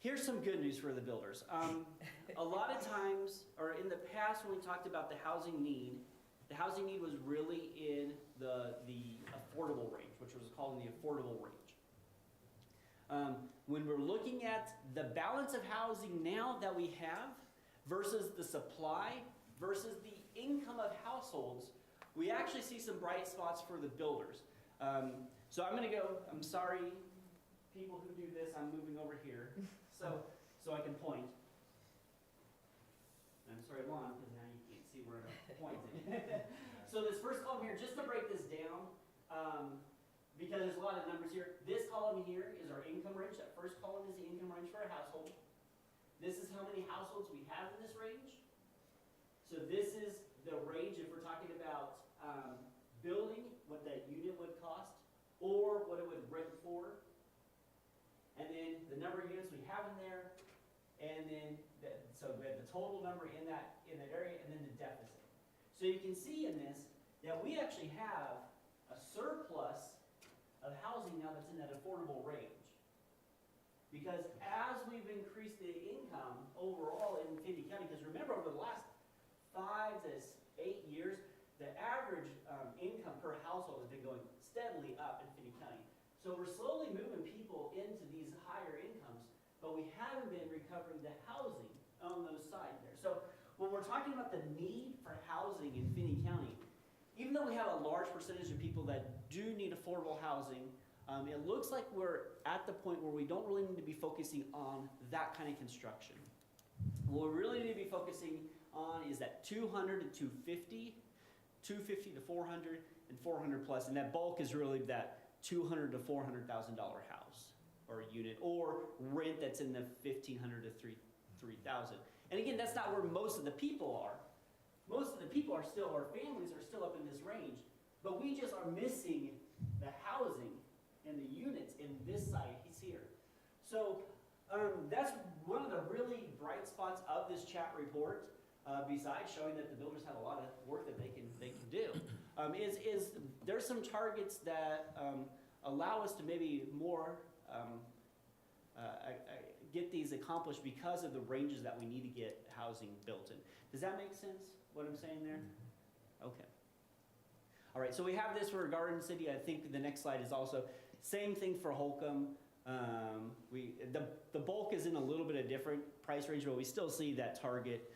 here's some good news for the builders. A lot of times, or in the past when we talked about the housing need was really in the affordable range, which was called the affordable range. When we're looking at the balance of housing now that we have versus the supply versus the income of households, we actually see some bright spots for the builders. So I'm gonna go, I'm sorry, people who do this, I'm moving over here, so I can point. I'm sorry, Lon, because now you can't see where I'm pointing. So this first column here, just to break this down, because there's a lot of numbers here. This column here is our income range. That first column is the income range for a household. This is how many households we have in this range. So this is the range if we're talking about building, what that unit would cost, or what it would rent for. And then the number of units we have in there, and then so we have the total number in that area, and then the deficit. So you can see in this that we actually have a surplus of housing now that's in that affordable range. Because as we've increased the income overall in Finney County, because remember over the last 5 to 8 years, the average income per household has been going steadily up in Finney County. So we're slowly moving people into these higher incomes, but we haven't been recovering the housing on those sides there. So when we're talking about the need for housing in Finney County, even though we have a large percentage of people that do need affordable housing, it looks like we're at the point where we don't really need to be focusing on that kind of construction. What we really need to be focusing on is that 200 to 250, 250 to 400, and 400 plus, and that bulk is really that $200,000 to $400,000 house or unit, or rent that's in the $1,500 to $3,000. And again, that's not where most of the people are. Most of the people are still, our families are still up in this range, but we just are missing the housing and the units in this side here. So that's one of the really bright spots of this chat report, besides showing that the builders have a lot of work that they can do, is there's some targets that allow us to maybe more get these accomplished because of the ranges that we need to get housing built in. Does that make sense, what I'm saying there? Okay. All right, so we have this for Garden City. I think the next slide is also same thing for Holcomb. The bulk is in a little bit of different price range, but we still see that target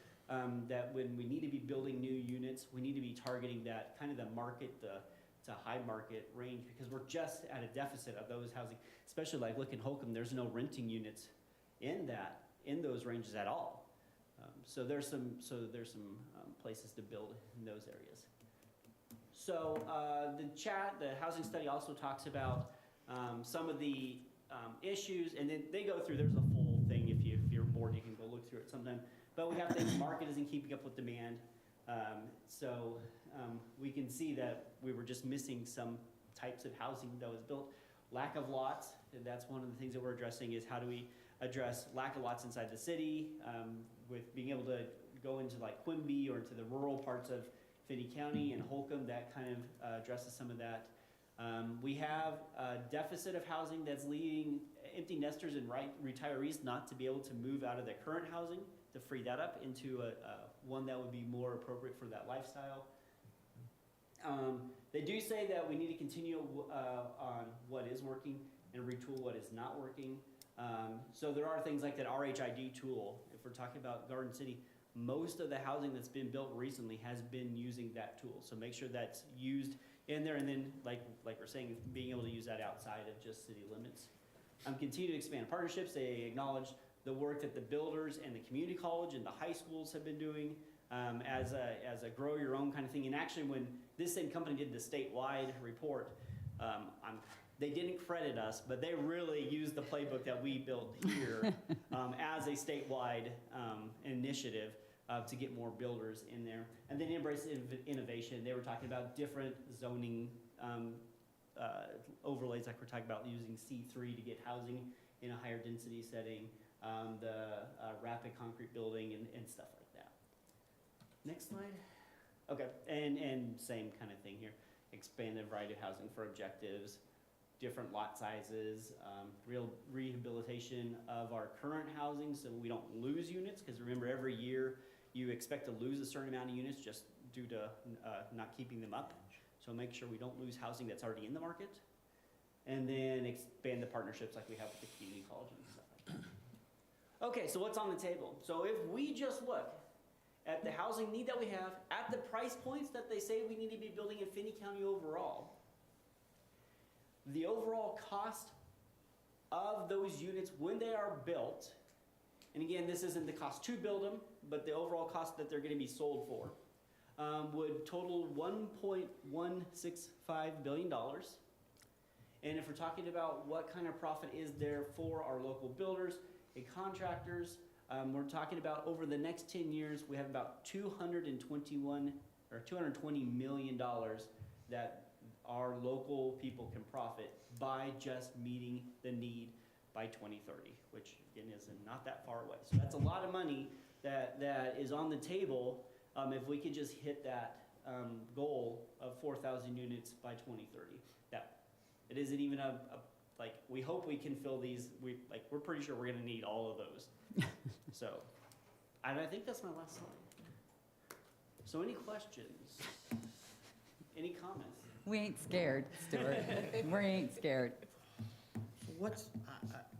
that when we need to be building new units, we need to be targeting that kind of the market, to high market range, because we're just at a deficit of those housing. Especially like look in Holcomb, there's no renting units in those ranges at all. So there's some places to build in those areas. So the housing study also talks about some of the issues, and then they go through, there's a full thing, if you're bored, you can go look through it sometime. But we have things, market isn't keeping up with demand. So we can see that we were just missing some types of housing that was built. Lack of lots, and that's one of the things that we're addressing, is how do we address lack of lots inside the city, with being able to go into like Quimby or into the rural parts of Finney County and Holcomb. That kind of addresses some of that. We have a deficit of housing that's leading empty nesters and retirees not to be able to move out of their current housing, to free that up into one that would be more appropriate for that lifestyle. They do say that we need to continue on what is working and retool what is not working. So there are things like that RHID tool. If we're talking about Garden City, most of the housing that's been built recently has been using that tool. So make sure that's used in there, and then like we're saying, being able to use that outside of just city limits. Continue to expand partnerships. They acknowledge the work that the builders and the community college and the high schools have been doing as a grow your own kind of thing. And actually when this same company did the statewide report, I'm They didn't credit us, but they really used the playbook that we built here as a statewide initiative to get more builders in there. And then embrace innovation. They were talking about different zoning overlays, like we're talking about using C3 to get housing in a higher density setting, the rapid concrete building and stuff like that. Next slide. Okay, and same kind of thing here. Expanded variety of housing for objectives, different lot sizes, real rehabilitation of our current housing so we don't lose units, because remember, every year you expect to lose a certain amount of units just due to not keeping them up. So make sure we don't lose housing that's already in the market. And then expand the partnerships like we have with the community colleges and stuff like that. Okay, so what's on the table? So if we just look at the housing need that we have, at the price points that they say we need to be building in Finney County overall, the overall cost of those units when they are built, and again, this isn't the cost to build them, but the overall cost that they're going to be sold for, would total $1.165 billion. And if we're talking about what kind of profit is there for our local builders and contractors, we're talking about over the next 10 years, we have about $220 million that our local people can profit by just meeting the need by 2030, which again is not that far away. So that's a lot of money that is on the table if we could just hit that goal of 4,000 units by 2030. That it isn't even like, we hope we can fill these. We're pretty sure we're going to need all of those. So, and I think that's my last slide. So, any questions? Any comments? We ain't scared, Stuart. We ain't scared. What's,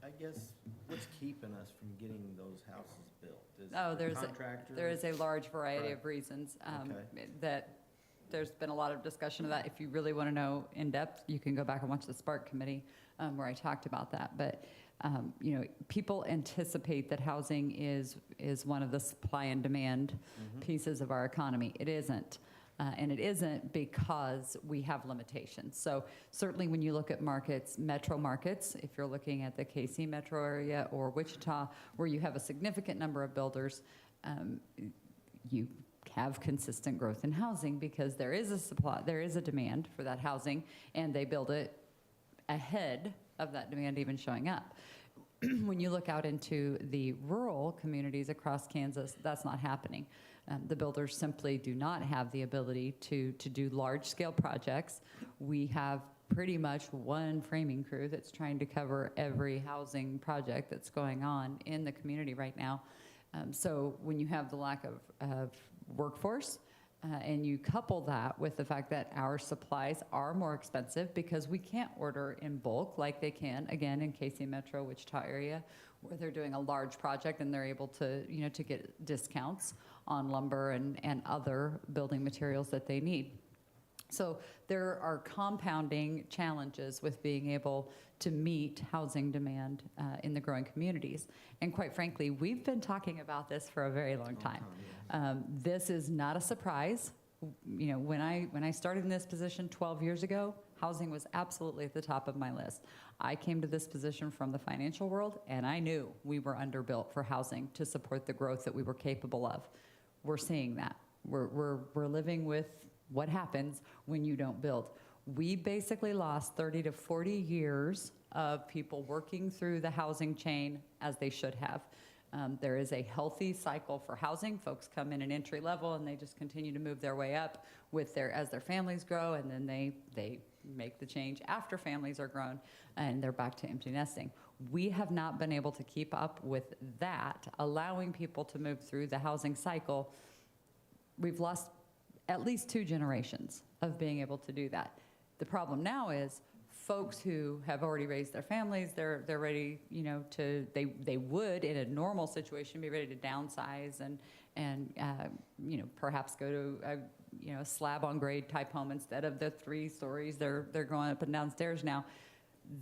I guess, what's keeping us from getting those houses built? Is Oh, it there's contractors? There is a large variety Right. of reasons Okay. that there's been a lot of discussion of that. If you really want to know in depth, you can go back and watch the Spark Committee where I talked about that. But you know, people anticipate that housing is one of the supply and demand pieces of our economy. It isn't. And it isn't because we have limitations. So certainly when you look at markets, metro markets, if you're looking at the KC metro area or Wichita, where you have a significant number of builders, you have consistent growth in housing because there is a supply, there is a demand for that housing, and they build it ahead of that demand even showing up. When you look out into the rural communities across Kansas, that's not happening. The builders simply do not have the ability to do large-scale projects. We have pretty much one framing crew that's trying to cover every housing project that's going on in the community right now. So when you have the lack of workforce, and you couple that with the fact that our supplies are more expensive because we can't order in bulk like they can, again, in KC Metro, Wichita area, where they're doing a large project and they're able to, you know, to get discounts on lumber and other building materials that they need. So there are compounding challenges with being able to meet housing demand in the growing communities. And quite frankly, we've been talking about this for a very long time. This is not a surprise. You know, when I started in this position 12 years ago, housing was absolutely at the top of my list. I came to this position from the financial world, and I knew we were underbuilt for housing to support the growth that we were capable of. We're seeing that. We're living with what happens when you don't build. We basically lost 30 to 40 years of people working through the housing chain as they should have. There is a healthy cycle for housing. Folks come in at entry level and they just continue to move their way up with as their families grow, and then they make the change after families are grown and they're back to empty nesting. We have not been able to keep up with that, allowing people to move through the housing cycle. We've lost at least 2 generations of being able to do that. The problem now is folks who have already raised their families, they're ready, you know, they would in a normal situation be ready to downsize and you know, perhaps go to a slab on grade type home instead of the 3 stories they're going up and downstairs now.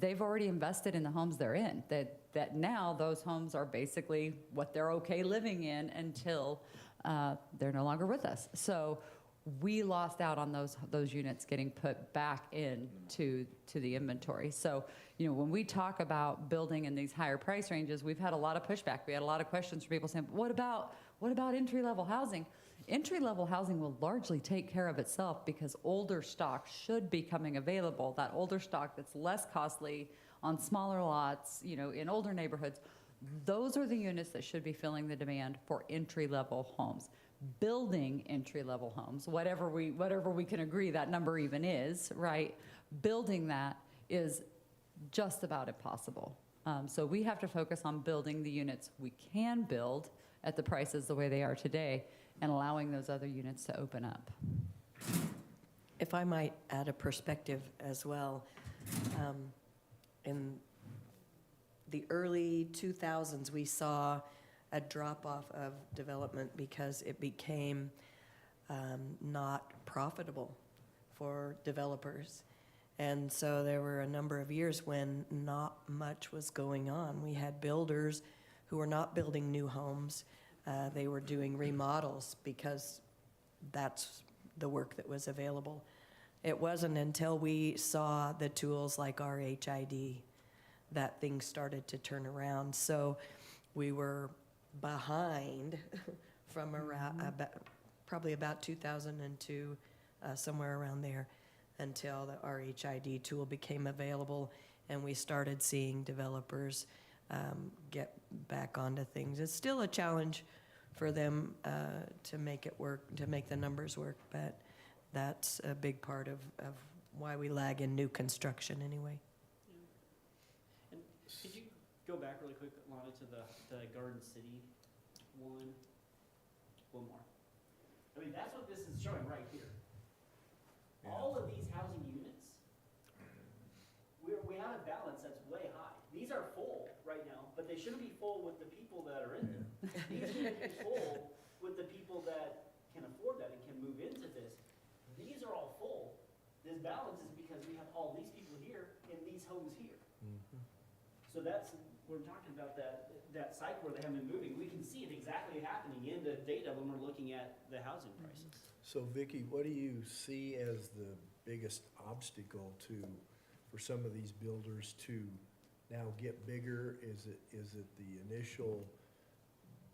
They've already invested in the homes they're in, that now those homes are basically what they're okay living in until they're no longer with us. So we lost out on those units getting put back into the inventory. So, when we talk about building in these higher price ranges, we've had a lot of pushback. We had a lot of questions from people saying, what about entry-level housing? Entry-level housing will largely take care of itself because older stock should be coming available. That older stock that's less costly on smaller lots, in older neighborhoods, those are the units that should be filling the demand for entry-level homes. Building entry-level homes, whatever we can agree that number even is, right? Building that is just about impossible. So we have to focus on building the units we can build at the prices the way they are today and allowing those other units to open up. If I might add a perspective as well, in the early 2000s, we saw a drop-off of development because it became not profitable for developers. And so there were a number of years when not much was going on. We had builders who were not building new homes. They were doing remodels because that's the work that was available. It wasn't until we saw the tools like RHID that things started to turn around. So we were behind from around probably about 2002, somewhere around there, until the RHID tool became available and we started seeing developers get back onto things. It's still a challenge for them to make it work, to make the numbers work, but that's a big part of why we lag in new construction anyway. And could you go back really quick, Lonnie, to the Garden City one? One more. I mean, that's what this is showing right here. Yeah. All of these housing units, we have a balance that's way high. These are full right now, but they shouldn't be full with the people that are in them. These should be full with the people that can afford that and can move into this. These are all full. This balance is because we have all these people here and these homes here. So that's, we're talking about that cycle where they haven't been moving. We can see it exactly happening in the data when we're looking at the housing prices. So Vicki, what do you see as the biggest obstacle for some of these builders to now get bigger? Is it the initial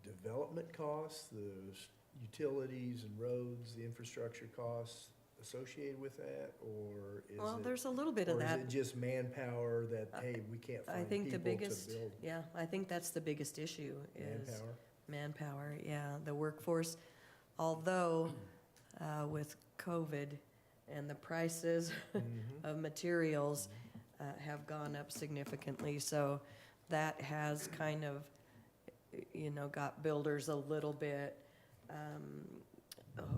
development costs, the utilities and roads, the infrastructure costs associated with that, or is Well, it? there's a little bit of that. Or is it just manpower that, hey, we can't I find think people the to biggest, build? yeah, I think that's the biggest issue is Manpower? yeah, the workforce. Although with COVID and the prices of materials have gone up significantly, so that has kind of, got builders a little bit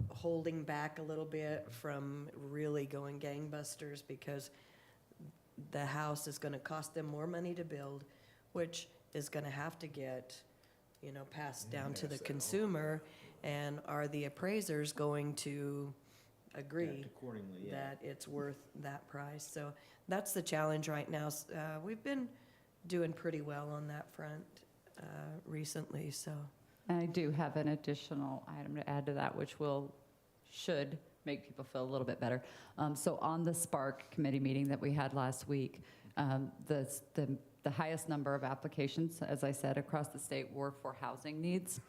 holding back a little bit from really going gangbusters because the house is going to cost them more money to build, which is going to have to get, passed down to the Pass that on. consumer. And are the appraisers going to agree Act accordingly, yeah. that it's worth that price? So that's the challenge right now. We've been doing pretty well on that front recently, so. And I do have an additional item to add to that, which should make people feel a little bit better. So on the Spark committee meeting that we had last week, the highest number of applications, as I said, across the state were for housing needs.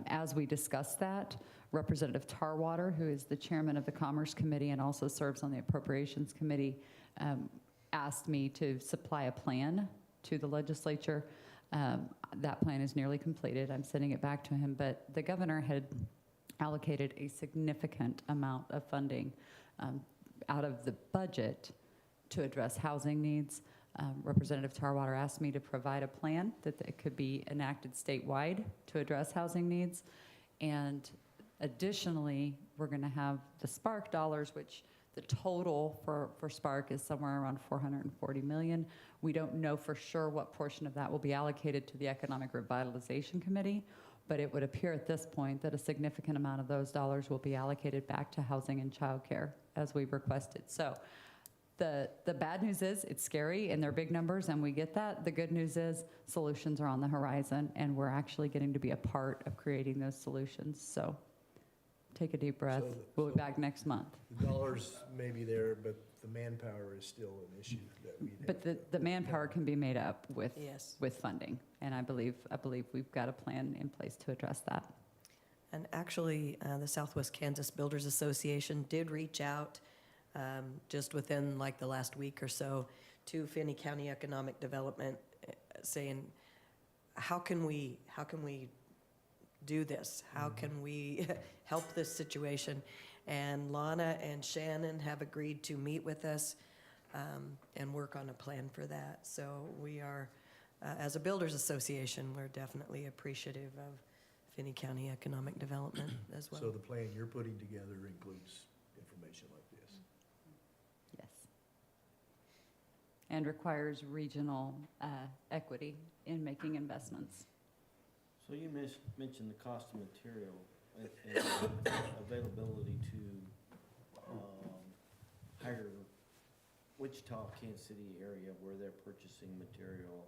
As we discussed that, Representative Tarwater, who is the chairman of the Commerce Committee and also serves on the Appropriations Committee, asked me to supply a plan to the legislature. That plan is nearly completed. I'm sending it back to him, but the governor had allocated a significant amount of funding out of the budget to address housing needs. Representative Tarwater asked me to provide a plan that could be enacted statewide to address housing needs. And additionally, we're going to have the Spark dollars, which the total for Spark is somewhere around $440 million. We don't know for sure what portion of that will be allocated to the Economic Revitalization Committee, but it would appear at this point that a significant amount of those dollars will be allocated back to housing and childcare as we've requested. So the bad news is it's scary and they're big numbers and we get that. The good news is solutions are on the horizon and we're actually getting to be a part of creating those solutions. So take a deep breath. So the- We'll be so- back next month. The dollars may be there, but the manpower is still an issue that we. But the manpower can be made up Yes. with funding, and I believe we've got a plan in place to address that. And actually, the Southwest Kansas Builders Association did reach out just within like the last week or so to Finney County Economic Development, saying, how can we do this? How can we help this situation? And Lana and Shannon have agreed to meet with us and work on a plan for that. So we are, as a builders association, we're definitely appreciative of Finney County Economic Development as well. So the plan you're putting together includes information like this. Yes. And requires regional equity in making investments. So you mentioned the cost of material and availability to hire Wichita, Kansas City area where they're purchasing material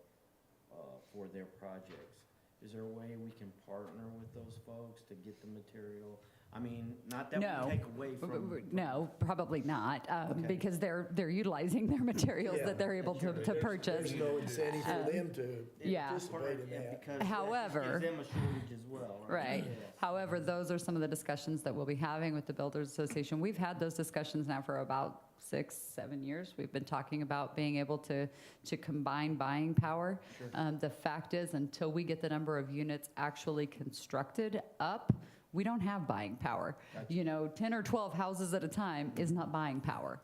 for their projects. Is there a way we can partner with those folks to get the material? I mean, not that No. we take away from. No, probably not, Okay. because they're utilizing their materials Yeah, that they're able to purchase. There's no incentive for them to Yeah. participate in that. Because that However- gives them a shortage as well, right? Right. Yeah. However, those are some of the discussions that we'll be having with the Builders Association. We've had those discussions now for about 6-7 years. We've been talking about being able to combine buying power. Sure. The fact is, until we get the number of units actually constructed up, we don't have buying power. Gotcha. You know, 10 or 12 houses at a time is not buying power.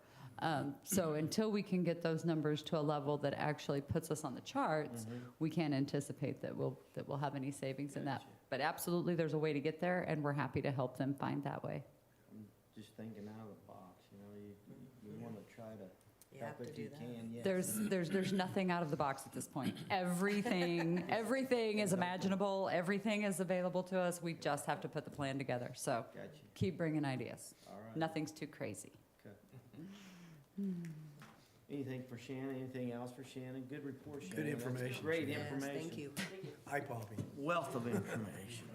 So until we can get those numbers to a level that actually puts us on the charts, we can't anticipate that we'll have any savings in that. Gotcha. But absolutely, there's a way to get there, and we're happy to help them find that way. I'm just thinking out of the box, you know, you want to try to You have help to if do you that. can, yes. There's nothing out of the box at this point. Everything is imaginable, everything is available to us, we just have to put the plan together. So Gotcha, keep bringing ideas. all right. Nothing's too crazy. Anything for Shannon, anything else for Shannon? Good report, Shannon. Good That's information, Great Yes, information. thank you. Eye-popping. Wealth of information.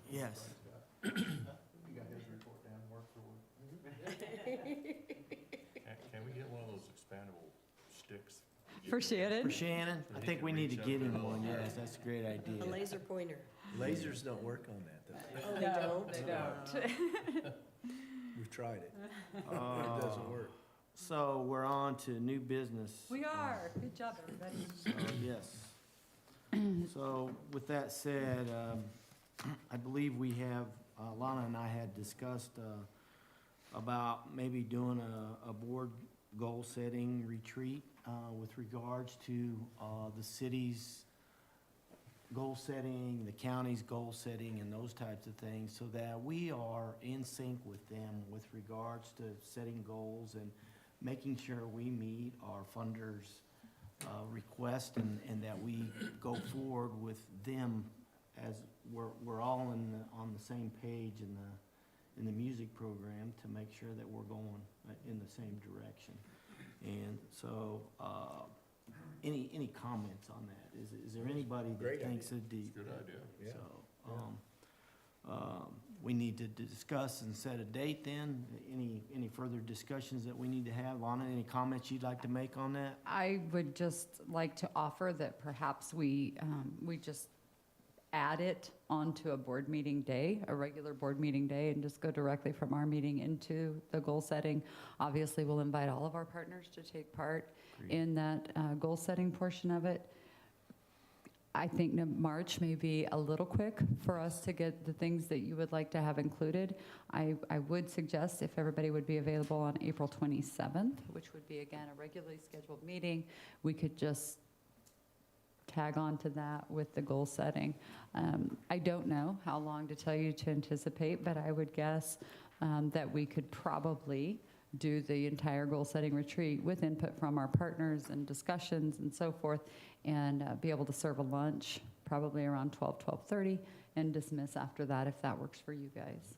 Yes. You got his report down, word for word. Can we get one of those expandable sticks? For Shannon? For Shannon, I think we need to get him one, yes, that's a great A idea. laser pointer. Lasers don't work on that, though. Oh, they don't? They don't. We've tried it. It Uh, doesn't work. So we're on to new business. We are. Good job, everybody. So, yes. So with that said, I believe we have, Lana and I had discussed about maybe doing a board goal-setting retreat with regards to the city's goal-setting, the county's goal-setting, and those types of things, so that we are in sync with them with regards to setting goals and making sure we meet our funders' request and that we go forward with them as we're all on the same page in the music program to make sure that we're going in the same direction. And so, any comments on that? Is there anybody that Great thinks idea. it deep? Good idea. Yeah. So, we need to discuss and set a date then. Any further discussions that we need to have? Lana, any comments you'd like to make on that? I would just like to offer that perhaps we just add it onto a board meeting day, a regular board meeting day, and just go directly from our meeting into the goal setting. Obviously, we'll invite all of our partners to take part in that goal setting portion of it. I think March may be a little quick for us to get the things that you would like to have included. I would suggest if everybody would be available on April 27th, which would be, again, a regularly scheduled meeting, we could just tag on to that with the goal setting. I don't know how long to tell you to anticipate, but I would guess that we could probably do the entire goal setting retreat with input from our partners and discussions and so forth, and be able to serve a lunch probably around 12:30 and dismiss after that if that works for you guys.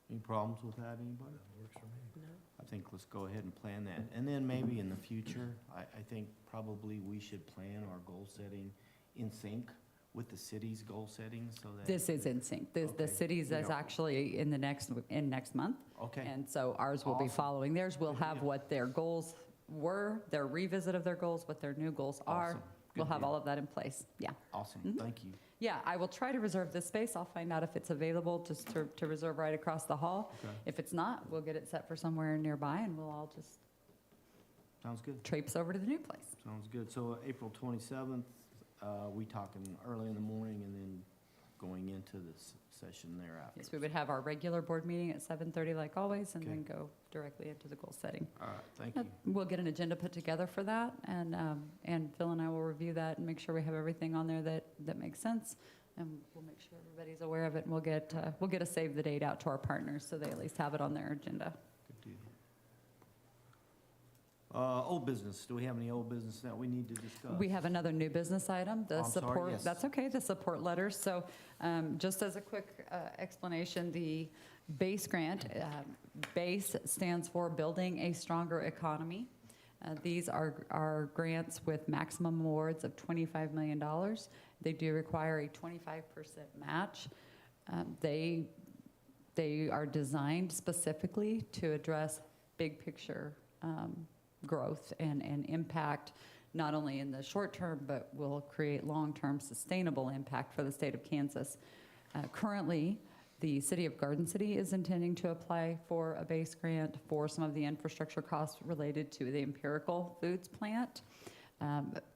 Any problems with that, anybody? Works for me. No? I think let's go ahead and plan that. And then maybe in the future, I think probably we should plan our goal setting in sync with the city's goal setting so that? This is in sync. The Okay. cities We is don't- actually in next month. Okay, And so ours will be Awesome. following theirs. We'll Good have deal. what their goals were, their revisit of their goals, what their new goals are. Awesome. We'll Good have deal. all of that in place. Yeah. awesome, Mhm. thank you. Yeah, I will try to reserve this space. I'll find out if it's available just to reserve right across the hall. Okay. If it's not, we'll get it set for somewhere nearby and we'll all just Sounds good, traipse over to the new place. sounds good. So April 27th, we talking early in the morning and then going into the session thereafter? Yes, we would have our regular board meeting at 7:30 like always and Okay. then go directly into the goal setting. All right, thank you. We'll get an agenda put together for that, and Phil and I will review that and make sure we have everything on there that makes sense, and we'll make sure everybody's aware of it, and we'll get a save the date out to our partners, so they at least have it on their agenda. Good deal. Old business, do we have any old business that we need to discuss? We have another new business item, the I'm sorry, support, yes. that's okay, the support letters. So just as a quick explanation, the BASE grant, BASE stands for Building a Stronger Economy. These are grants with maximum awards of $25 million. They do require a 25% match. They are designed specifically to address big picture growth and impact, not only in the short term, but will create long-term sustainable impact for the state of Kansas. Currently, the city of Garden City is intending to apply for a BASE grant for some of the infrastructure costs related to the Empirical Foods plant.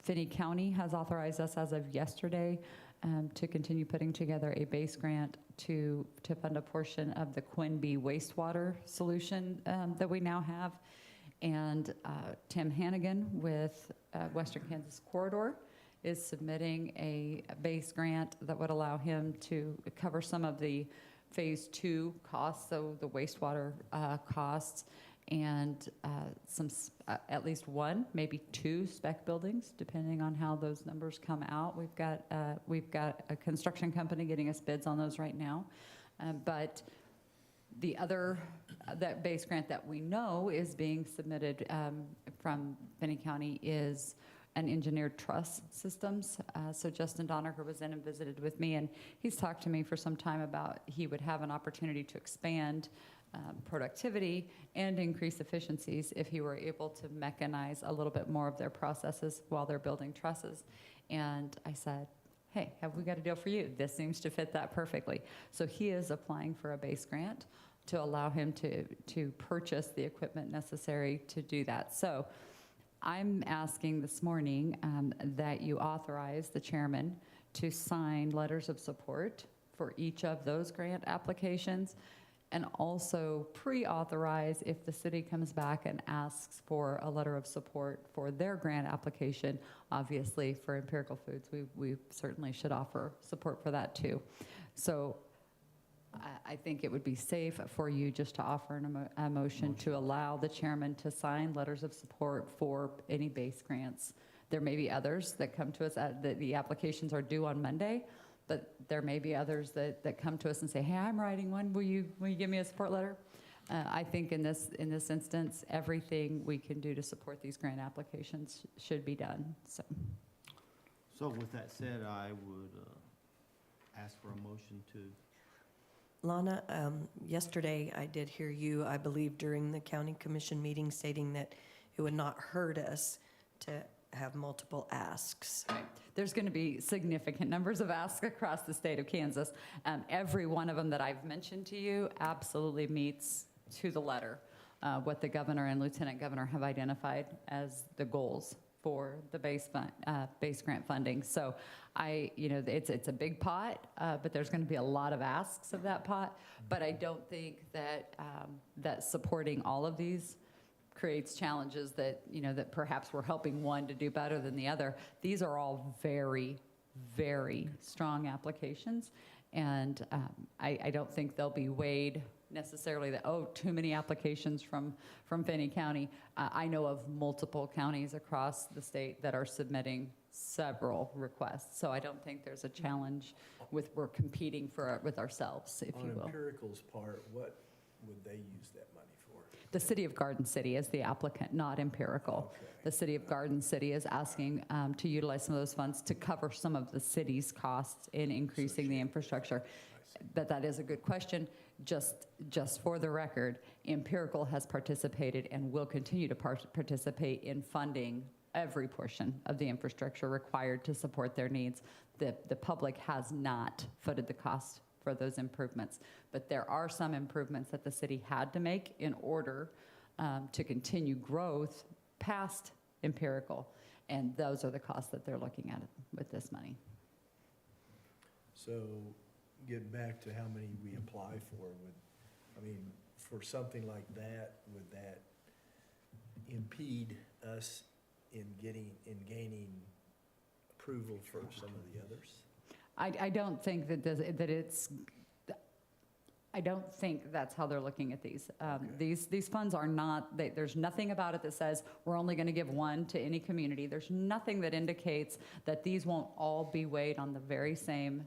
Finney County has authorized us as of yesterday to continue putting together a BASE grant to fund a portion of the Quinby wastewater solution that we now have. And Tim Hannigan with Western Kansas Corridor is submitting a BASE grant that would allow him to cover some of the Phase 2 costs, so the wastewater costs, and at least one, maybe two spec buildings, depending on how those numbers come out. We've got a construction company getting us bids on those right now, but the other that BASE grant that we know is being submitted from Finney County is an engineered truss systems. So Justin Donager was in and visited with me, and he's talked to me for some time about he would have an opportunity to expand productivity and increase efficiencies if he were able to mechanize a little bit more of their processes while they're building trusses. And I said, hey, have we got a deal for you? This seems to fit that perfectly. So he is applying for a BASE grant to allow him to purchase the equipment necessary to do that. So I'm asking this morning that you authorize the chairman to sign letters of support for each of those grant applications, and also pre-authorize if the city comes back and asks for a letter of support for their grant application. Obviously, for Empirical Foods, we certainly should offer support for that too. So I think it would be safe for you just to offer a motion to allow the chairman to sign letters of support for any BASE grants. There may be others that come to us, the applications are due on Monday, but there may be others that come to us and say, hey, I'm writing one, will you give me a support letter? I think in this instance, everything we can do to support these grant applications should be done, so. So with that said, I would ask for a motion to, Lana, yesterday I did hear you, I believe, during the county commission meeting stating that it would not hurt us to have multiple asks. There's going to be significant numbers of asks across the state of Kansas. Every one of them that I've mentioned to you absolutely meets to the letter what the governor and lieutenant governor have identified as the goals for the BASE grant funding. So it's a big pot, but there's going to be a lot of asks of that pot. But I don't think that supporting all of these creates challenges that perhaps we're helping one to do better than the other. These are all very, very strong applications, and I don't think they'll be weighed necessarily that, oh, too many applications from Finney County. I know of multiple counties across the state that are submitting several requests, so I don't think there's a challenge we're competing with ourselves, if you On will. Empirical's part, what would they use that money for? The city of Garden City is the applicant, not Empirical. Okay. The city of Garden City is asking to utilize some of those funds to cover some of the city's costs in increasing the infrastructure. But that is a good question. Just for the record, Empirical has participated and will continue to participate in funding every portion of the infrastructure required to support their needs. The public has not footed the cost for those improvements, but there are some improvements that the city had to make in order to continue growth past Empirical, and those are the costs that they're looking at with this money. So, getting back to how many we apply for, for something like that, would that impede us in gaining approval for some of the others? I don't think I don't think that's how they're looking at these. These funds are not, there's nothing about it that says we're only going to give one to any community. There's nothing that indicates that these won't all be weighed on the very same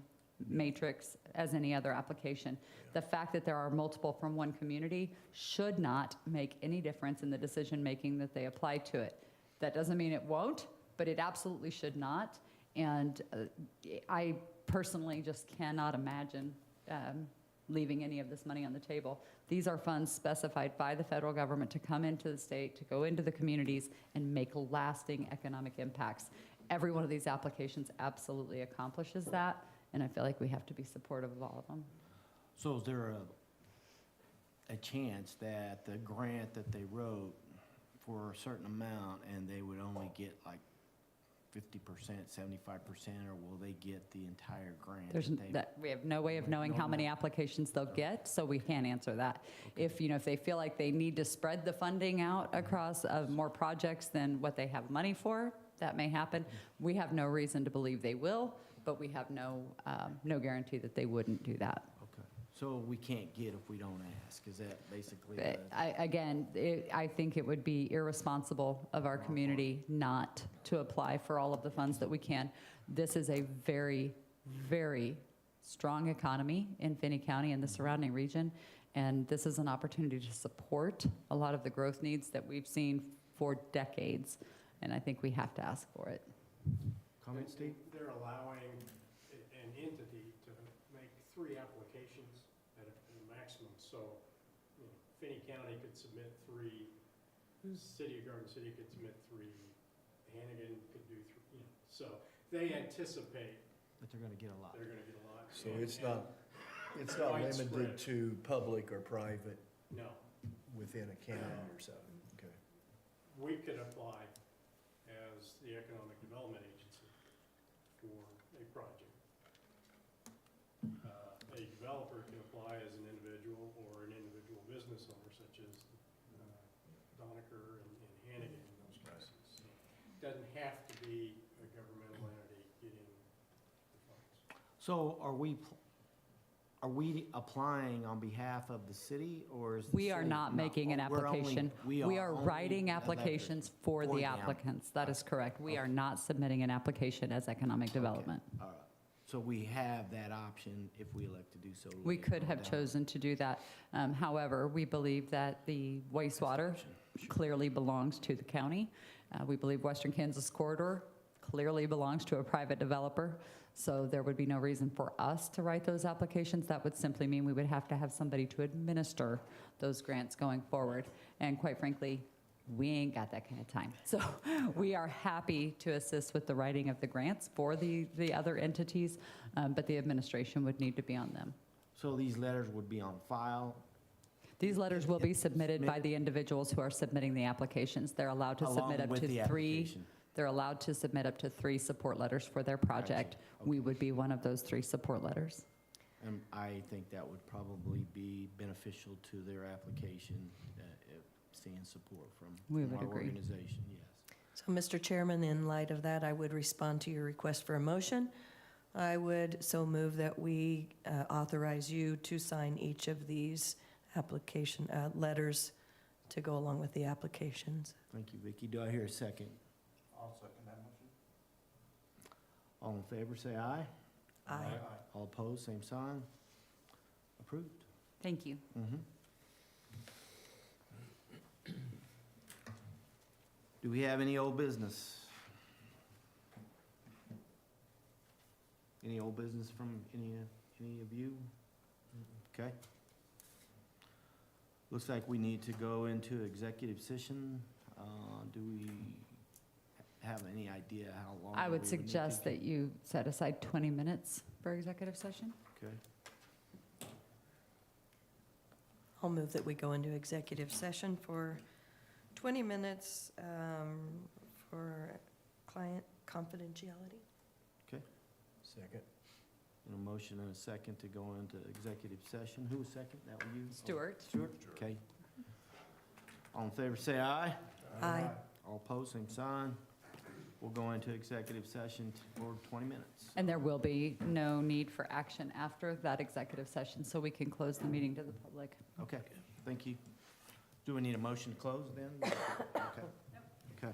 matrix as any other application. The fact that there are multiple from one community should not make any difference in the decision-making that they apply to it. That doesn't mean it won't, but it absolutely should not. And I personally just cannot imagine leaving any of this money on the table. These are funds specified by the federal government to come into the state, to go into the communities, and make lasting economic impacts. Every one of these applications absolutely accomplishes that, and I feel like we have to be supportive of all of them. So is there a chance that the grant that they wrote for a certain amount and they would only get like 50%, 75%, or will they get the entire grant? We have no way of knowing how many applications they'll get, so we can't answer that. Okay. If they feel like they need to spread the funding out across more projects than what they have money for, that may happen. We have no reason to believe they will, but we have no guarantee that they wouldn't do that. Okay. So we can't get if we don't ask, is that basically? I think it would be irresponsible of our community not to apply for all of the funds that we can. This is a very, very strong economy in Finney County and the surrounding region, and this is an opportunity to support a lot of the growth needs that we've seen for decades, and I think we have to ask for it. Comment, Steve? They're allowing an entity to make 3 applications at a maximum. So, Finney County could submit 3, City of Garden City could submit 3, Hannigan could do 3, So they anticipate But they're gonna get a lot. they're gonna get a lot. So And- it's not widespread. limited to public or private No, within a county or something, okay. we could apply as the Economic Development Agency for a project. A developer can apply as an individual or an individual business owner such as Doniker and Hannigan in those cases. So it doesn't have to be a governmental entity getting the funds. So are we applying on behalf of the city, or is the We are city not making an we're only- application. We are only writing elected applications for the applicants. That is correct. We are not submitting an application as economic development. All right. So we have that option if we elect to do so. We later could on have down. chosen to do that. However, we believe that the wastewater clearly belongs to the county. We believe Western Kansas Corridor clearly belongs to a private developer. So there would be no reason for us to write those applications. That would simply mean we would have to have somebody to administer those grants going forward. And quite frankly, we ain't got that kind of time. So we are happy to assist with the writing of the grants for the other entities, but the administration would need to be on them. So these letters would be on file These letters will be submitted by the individuals who are submitting the applications. They're allowed to along submit up with the to 3. application? They're allowed to submit up to 3 support letters for their project. We would be one of those 3 support letters. And I think that would probably be beneficial to their application, if seeing support from We from would our agree. organization, yes. So, Mr. Chairman, in light of that, I would respond to your request for a motion. I would so move that we authorize you to sign each of these application letters to go along with the applications. Thank you, Vicki. Do I hear a second? I'll second that motion. All in favor, say aye. Aye. All opposed, same sign. Approved. Thank you. Do we have any old business? Any old business from any of you? Okay. Looks like we need to go into executive session. Do we have any idea how long? I we would need suggest to- that you set aside 20 minutes for executive session. Okay. I'll move that we go into executive session for 20 minutes for client confidentiality. Second. And a motion and a second to go into executive session. Who was second? That was you? Stuart? Stuart, okay. All in favor, say aye. Aye. All opposed, same sign. We'll go into executive session for 20 minutes. And there will be no need for action after that executive session, so we can close the meeting to the public. Okay, thank you. Do we need a motion to close then? Okay. Okay.